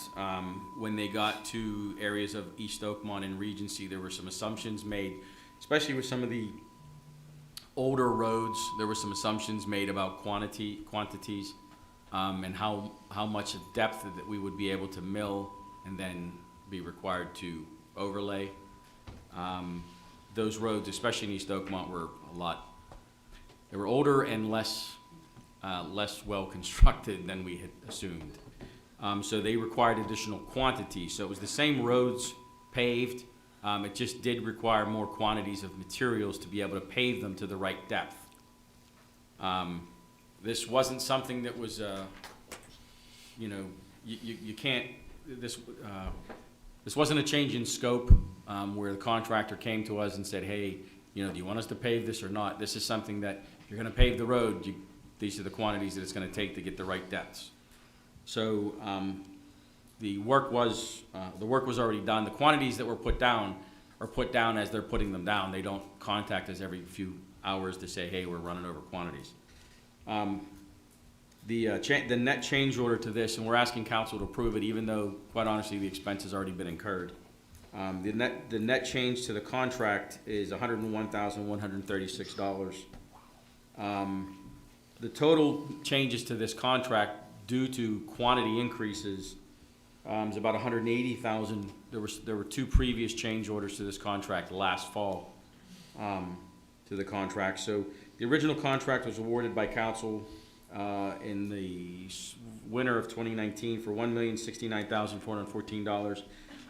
when they got to areas of East Oakmont and Regency, there were some assumptions made, especially with some of the older roads. There were some assumptions made about quantities, and how much depth that we would be able to mill and then be required to overlay. Those roads, especially in East Oakmont, were they were older and less well constructed than we had assumed. So they required additional quantities. So it was the same roads paved. It just did require more quantities of materials to be able to pave them to the right depth. This wasn't something that was, you can't, this wasn't a change in scope where the contractor came to us and said, hey, do you want us to pave this or not? This is something that if you're going to pave the road, these are the quantities that it's going to take to get the right depths. So the work was already done. The quantities that were put down are put down as they're putting them down. They don't contact us every few hours to say, hey, we're running over quantities. The net change order to this, and we're asking council to approve it, even though, quite honestly, the expense has already been incurred. The net change to the contract is $101,136. The total changes to this contract due to quantity increases is about $180,000. There were 2 previous change orders to this contract last fall to the contract. So the original contract was awarded by council in the winter of 2019 for $1,069,414.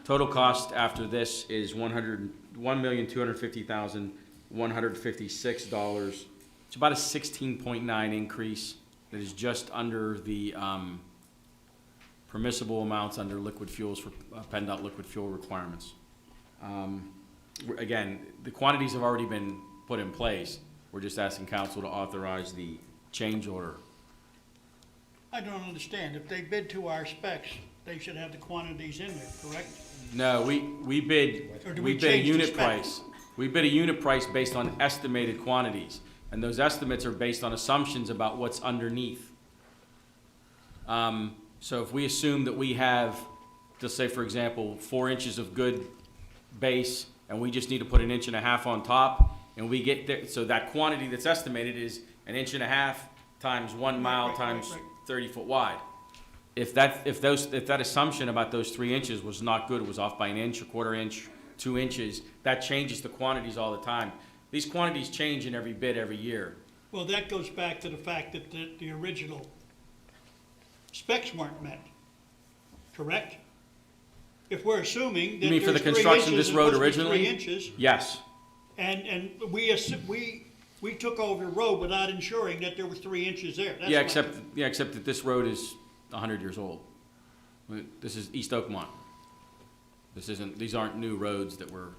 Total cost after this is $1,250,156. It's about a 16.9 increase. That is just under the permissible amounts under liquid fuels for PennDOT liquid fuel requirements. Again, the quantities have already been put in place. We're just asking council to authorize the change order. I don't understand. If they bid to our specs, they should have the quantities in there, correct? No, we bid Or do we we bid a change the unit spec? price. We bid a unit price based on estimated quantities, and those estimates are based on assumptions about what's underneath. So if we assume that we have, just say for example, 4 inches of good base, and we just need to put 1.5 inches on top, and we get there, so that quantity that's estimated is 1.5 inches times 1 mile times 30 foot wide. If that assumption about those 3 inches was not good, it was off by 1 inch, 1/4 inch, 2 inches, that changes the quantities all the time. These quantities change in every bid every year. Well, that goes back to the fact that the original specs weren't met, correct? If we're assuming that You mean for the there's 3 construction of inches, this it's road supposed to be originally? 3 inches, Yes. and we took over the road without ensuring that there was 3 inches there. That's Yeah, my- except that this road is 100 years old. This is East Oakmont. These aren't new roads that were,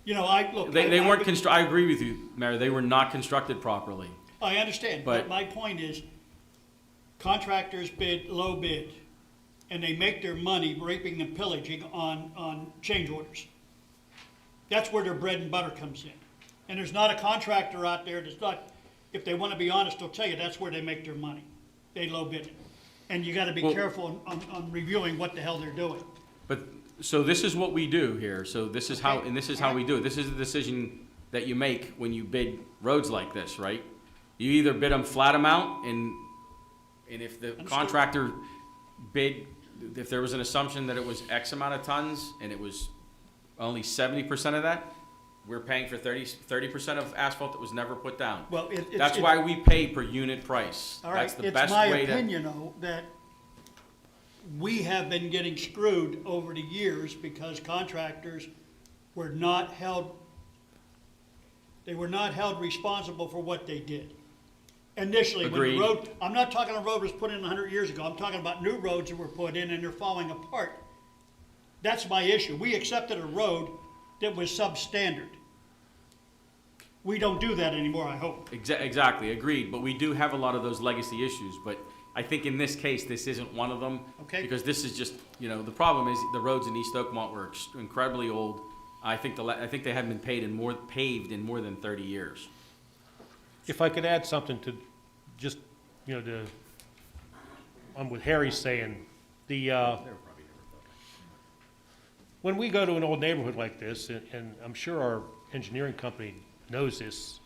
You know, look. they weren't I I agree with you, Mayor, they were not constructed properly. understand, but But- my point is, contractors bid low bid, and they make their money raping and pillaging on change orders. That's where their bread and butter comes in. And there's not a contractor out there that's not, if they want to be honest, they'll tell you that's where they make their money. They low bid it. And you got to be Well- careful on reviewing what the hell they're doing. But, so this is what we do here, so this is how, Okay. and this is how we do it. This is the decision that you make when you bid roads like this, right? You either bid them flat amount, and if the Understood. contractor bid, if there was an assumption that it was X amount of tons, and it was only 70% of that, we're paying for 30% of asphalt that was never put down. Well, That's why we pay per unit price. All right, That's the it's best my way to. opinion, though, that we have been getting screwed over the years because contractors were not held, they were not held responsible for what they did. Initially, when the Agreed. road, I'm not talking a road was put in 100 years ago, I'm talking about new roads that were put in and they're falling apart. That's my issue. We accepted a road that was substandard. We don't do that anymore, I hope. Exactly, agreed, but we do have a lot of those legacy issues, but I think in this case, this isn't one of them. Okay. Because this is just, the problem is the roads in East Oakmont were incredibly old. I think they haven't been paved in more than 30 years. If I could add something to just, on what Harry's saying, when we go to an old neighborhood like this, and I'm sure our engineering company knows this,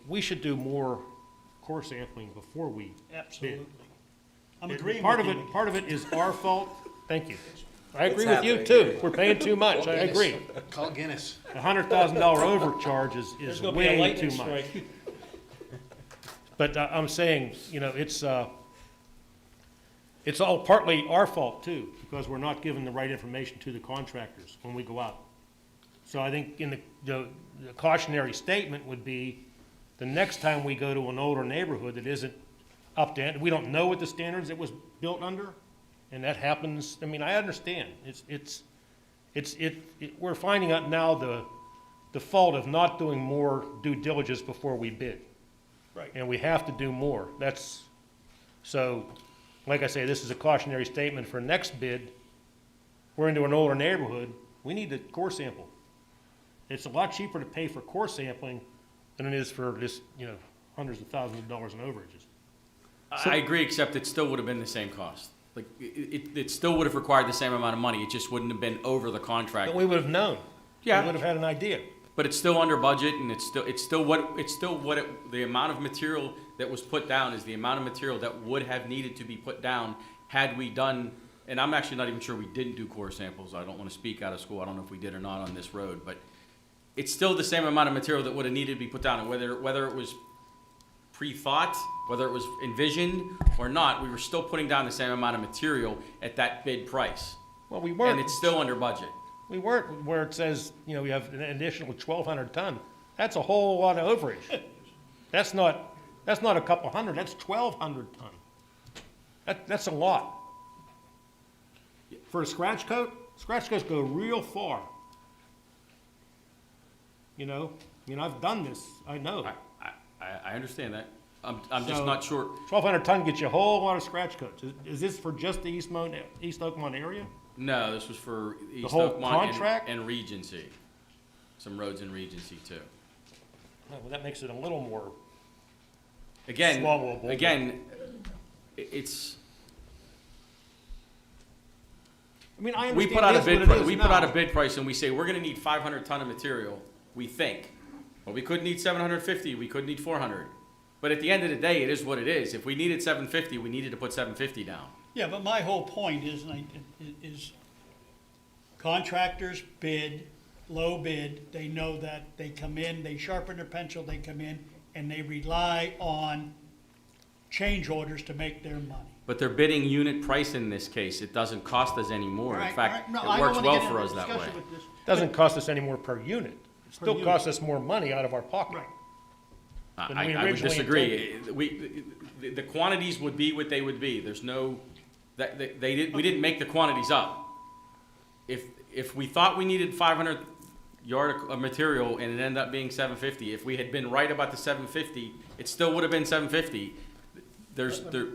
we should do more core sampling before we bid. Absolutely. I'm agreeing Part with of you. it, part of it is our fault. Thank you. I agree with you too. We're paying too much. I agree. Call Guinness. $100,000 overcharge There's is gonna be a way lightning too much. strike. But I'm saying, it's all partly our fault too, because we're not giving the right information to the contractors when we go out. So I think in the cautionary statement would be, the next time we go to an older neighborhood that isn't up to, we don't know what the standards it was built under, and that happens, I understand. We're finding out now the fault of not doing more due diligence before we bid. Right. And we have to do more. So, like I say, this is a cautionary statement for next bid. We're into an older neighborhood, we need the core sample. It's a lot cheaper to pay for core sampling than it is for this, hundreds of thousands of dollars in overages. I agree, except it still would have been the same cost. Like, it still would have required the same amount of money, it just wouldn't have been over the contract. But we would have known. Yeah. We would have had an idea. But it's still under budget, and the amount of material that was put down is the amount of material that would have needed to be put down had we done, and I'm actually not even sure we didn't do core samples. I don't want to speak out of school. I don't know if we did or not on this road, but it's still the same amount of material that would have needed to be put down, and whether it was pre-thought, whether it was envisioned or not, we were still putting down the same amount of material at that bid price. Well, we And weren't. it's still under budget. We weren't where it says, we have an additional 1,200 ton. That's a whole lot of overage. That's not a couple hundred, that's 1,200 ton. That's a lot. For a scratch coats go real far. I've done this, I know. I understand that. I'm just So- not sure. 1,200 ton gets you a whole lot of scratch coats. Is this for just the East Oakmont area? No, this was for East whole Oakmont contract? and Regency. Some roads in Regency too. Well, that makes it a little more, Again, Swallowable. it's, I understand we put out a it is bid, what it is we put out a now. bid price and we say, we're gonna need 500 ton of material, we think. But we could need 750, we could need 400. But at the end of the day, it is what it is. If we needed 750, we needed to put 750 down. Yeah, but my whole point is contractors bid, low bid, they know that, they come in, they sharpen their pencil, they come in, and they rely on change orders to make their money. But they're bidding unit price in this case. It doesn't cost us any more. In fact, it works well for us that way. Doesn't cost us any more per unit. It still unit. costs us more money out of our pocket. Right. than we I would originally disagree. The quantities would be what they would be. There's no, we didn't make the quantities up. if we thought we needed 500 yard of material and it ended up being 750, if we had been right about the 750, it still would have been 750.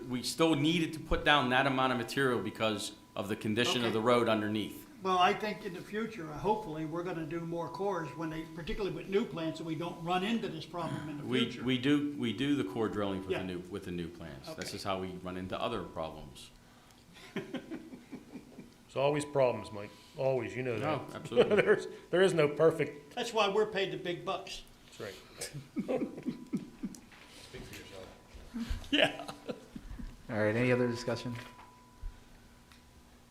We still needed to put down that amount of material because of the condition of the road underneath. Well, I think in the future, hopefully, we're gonna do more cores when they, particularly with new plants, so we don't run into this problem in the future. We do the core drilling Yeah. with the new plans. This Okay. is how we run into other problems. There's always problems, Mike, always, you know that. No, absolutely. There is no perfect, That's why we're paid the big bucks. that's right. Speak for yourself. Yeah. All right, any other discussion?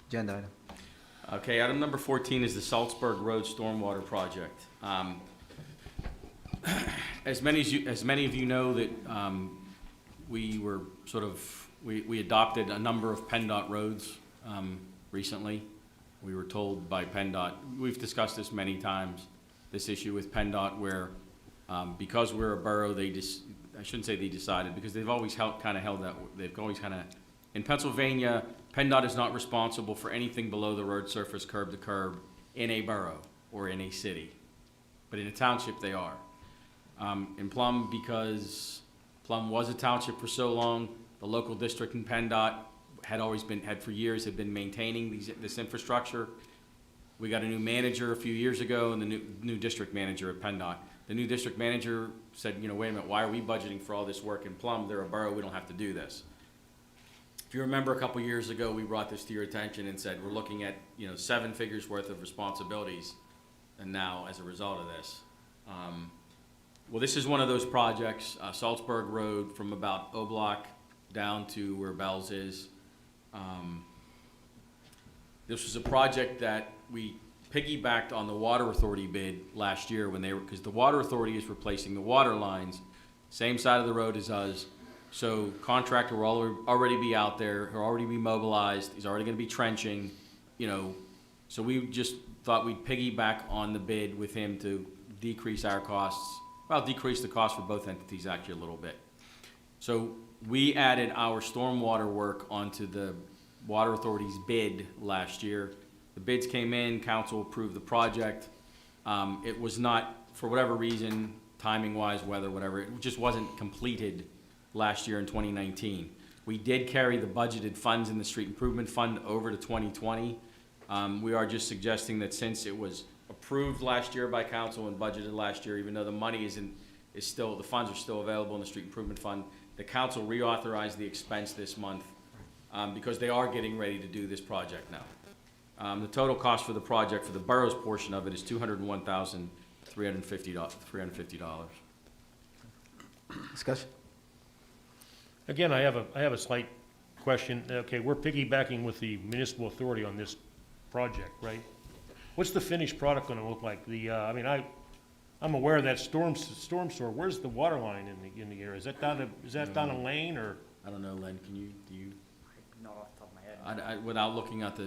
Agenda item. Okay, item number 14 is the Salzburg Road Stormwater Project. As many of you know that we were we adopted a number of PennDOT roads recently. We were told by PennDOT, we've discussed this many times, this issue with PennDOT where because we're a borough, I shouldn't say they decided, because they've always held that, they've always in Pennsylvania, PennDOT is not responsible for anything below the road surface curb to curb in a borough or in a city. But in a township, they are. In Plum, because Plum was a township for so long, the local district in PennDOT had for years been maintaining this infrastructure. We got a new manager a few years ago and the new district manager at PennDOT. The new district manager said, wait a minute, why are we budgeting for all this work in Plum? They're a borough, we don't have to do this. If you remember a couple years ago, we brought this to your attention and said, we're looking at, 7 figures worth of responsibilities. And now, as a result of this, well, this is one of those projects, Salzburg Road from about O Block down to where Bell's is. This was a project that we piggybacked on the Water Authority bid last year because the Water Authority is replacing the water lines, same side of the road as us. So contractor will already be out there, he'll already be mobilized, he's already gonna be trenching, so we just thought we'd piggyback on the bid with him to decrease our costs, decrease the cost for both entities actually a little bit. So we added our stormwater work onto the Water Authority's bid last year. The bids came in, council approved the project. It was not, for whatever reason, timing-wise, weather, whatever, it just wasn't completed last year in 2019. We did carry the budgeted funds in the street improvement fund over to 2020. We are just suggesting that since it was approved last year by council and budgeted last year, even though the money the funds are still available in the street improvement fund, the council reauthorized the expense this month because they are getting ready to do this project now. The total cost for the project for the borough's portion of it is $201,350. Discussion? Again, I have a slight question. Okay, we're piggybacking with the municipal authority on this project, right? What's the finished product gonna look like? I'm aware of that storm sewer. Where's the water line in the area? Is that down a lane or? I don't know, Len, do you? Not off the top of my head. Without looking at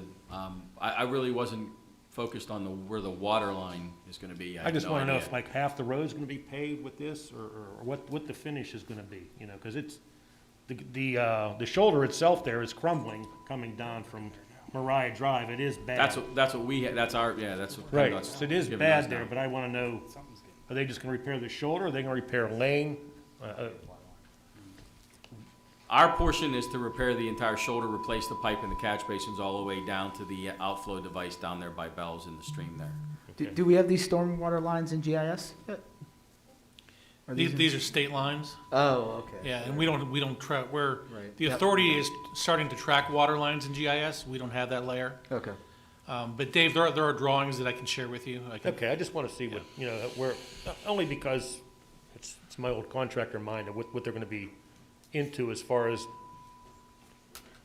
I really wasn't focused on where the water line is gonna be. I just wanna know if like half the road's gonna be paved with this or what the finish is gonna be, cause it's, the shoulder itself there is crumbling coming down from Mariah Drive. It is bad. That's what that's what Right, PennDOT's so it is giving bad us there, now. but I wanna know, are they just gonna repair the shoulder, or are they gonna repair a lane? Our portion is to repair the entire shoulder, replace the pipe and the catch basins all the way down to the outflow device down there by Bell's in the stream there. Do we have these stormwater lines in GIS yet? Are in- These are state lines, Oh, okay. yeah, and we don't track, Right. the Yep. authority is starting to track water lines in GIS, we don't have that layer. Okay. But Dave, there are drawings that I can share with you. Okay, I just wanna see what, where, only because it's my old contractor mind of what they're gonna be into as far as,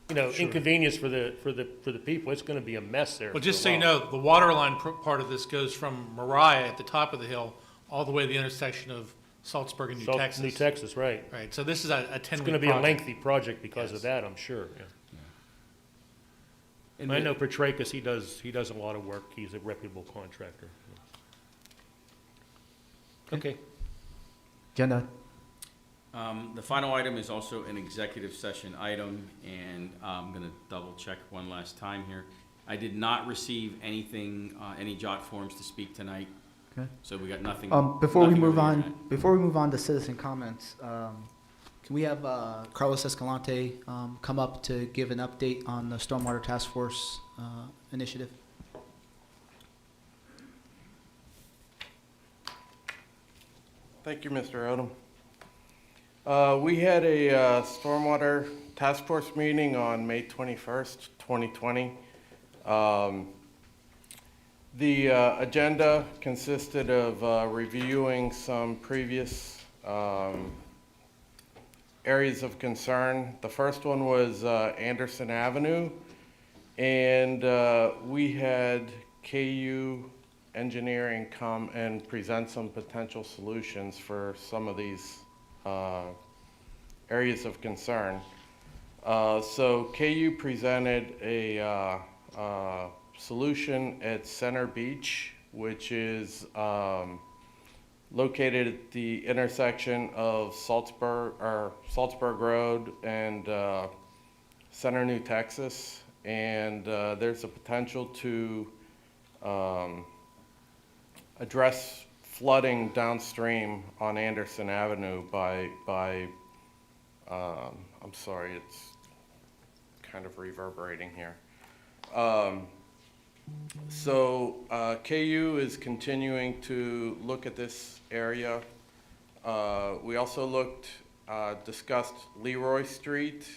inconvenience for the people. It's gonna be a mess there. Well, for just a so you while. know, the water line part of this goes from Mariah at the top of the hill, all the way to the intersection of Salzburg and New Texas. New Texas, right. Right, so this is a 10-week It's gonna be a lengthy project because of Yes. that, I'm sure, yeah. And I know Petrakis, he does a lot of work. He's a reputable contractor. Okay. Agenda? The final item is also an executive session item, and I'm gonna double check one last time here. I did not receive anything, any jot forms to speak tonight, Okay. so we got nothing. Before we nothing move over the on, internet. before we move on to citizen comments, can we have Carlos Escalante come up to give an update on the Stormwater Task Force initiative? Thank you, Mr. Odom. We had a Stormwater Task Force meeting on May 21st, 2020. The agenda consisted of reviewing some previous areas of concern. The first one was Anderson Avenue, and we had KU Engineering come and present some potential solutions for some of these areas of concern. So KU presented a solution at Center Beach, which is located at the intersection of Salzburg Road and Center, New Texas, and there's a potential to address flooding downstream on Anderson Avenue by I'm sorry, it's kind of reverberating here. KU is continuing to look at this area. We also discussed Leroy Street,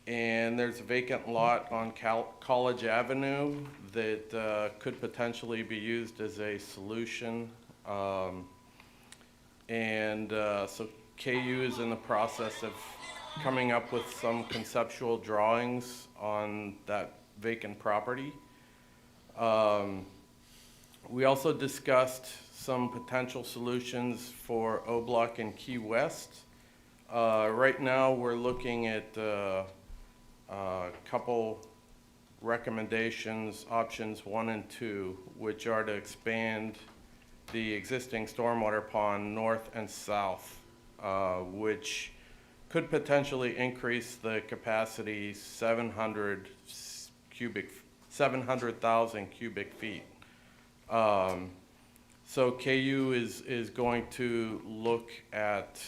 and there's a vacant lot on College Avenue that could potentially be used as a solution. So KU is in the process of coming up with some conceptual drawings on that vacant property. We also discussed some potential solutions for O Block and Key West. Right now we're looking at a couple recommendations, options 1 and 2, which are to expand the existing stormwater pond north and south, which could potentially increase the capacity 700,000 cubic feet. So KU is going to look at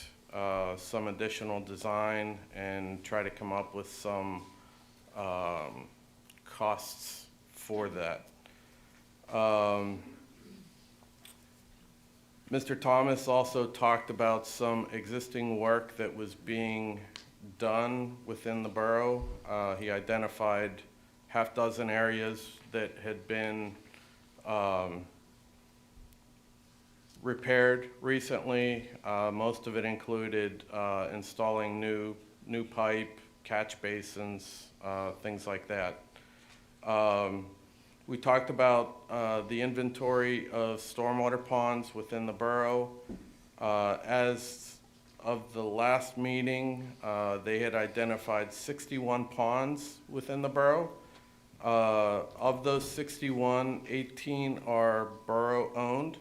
some additional design and try to come up with some costs for that. Mr. Thomas also talked about some existing work that was being done within the borough. He identified half dozen areas that had been repaired recently. Most of it included installing new pipe, catch basins, things like that. We talked about the inventory of stormwater ponds within the borough. As of the last meeting, they had identified 61 ponds within the borough. Of those 61, 18 are borough-owned.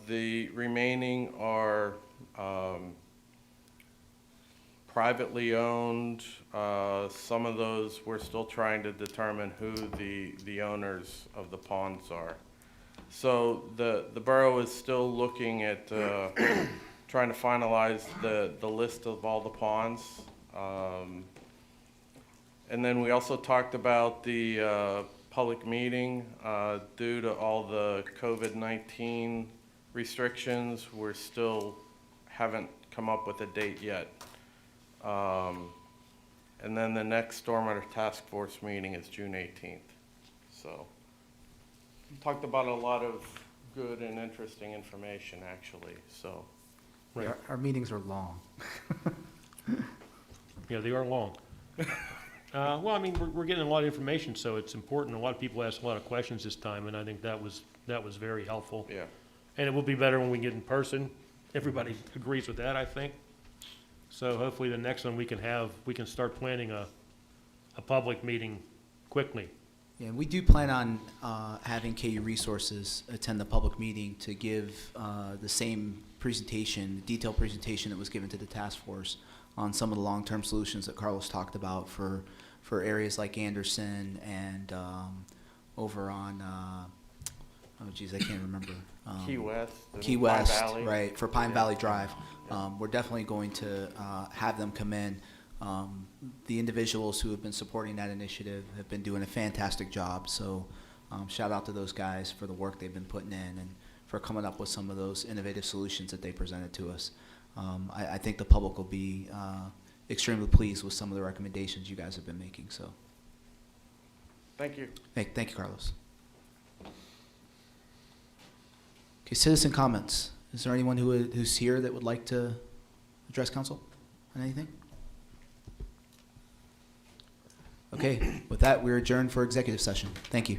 The remaining are privately owned. Some of those we're still trying to determine who the owners of the ponds are. So the borough is still looking at trying to finalize the list of all the ponds. And then we also talked about the public meeting. Due to all the COVID-19 restrictions, we're still haven't come up with a date yet. And then the next Stormwater Task Force meeting is June 18th. So, talked about a lot of good and interesting information, actually, so. Right. Our meetings are long. Yeah, they are long. Well, I mean, we're getting a lot of information, so it's important. A lot of people asked a lot of questions this time, and I think that was very helpful. Yeah. And it will be better when we get in person. Everybody agrees with that, I think. So hopefully the next one we can start planning a public meeting quickly. Yeah, and we do plan on having KU Resources attend the public meeting to give the same presentation, detailed presentation that was given to the task force on some of the long-term solutions that Carlos talked about for for areas like Anderson and over on, oh geez, I can't remember. Key West. and Key Pine West, Valley. right, for Pine Valley Drive. Yeah. We're definitely going to have them come in. The individuals who have been supporting that initiative have been doing a fantastic job, so shout out to those guys for the work they've been putting in and for coming up with some of those innovative solutions that they presented to us. I think the public will be extremely pleased with some of the recommendations you guys have been making, so. Thank you. Thank you, Carlos. Okay, citizen comments. Is there anyone who's here that would like to address council on anything? Okay, with that, we're adjourned for executive session. Thank you.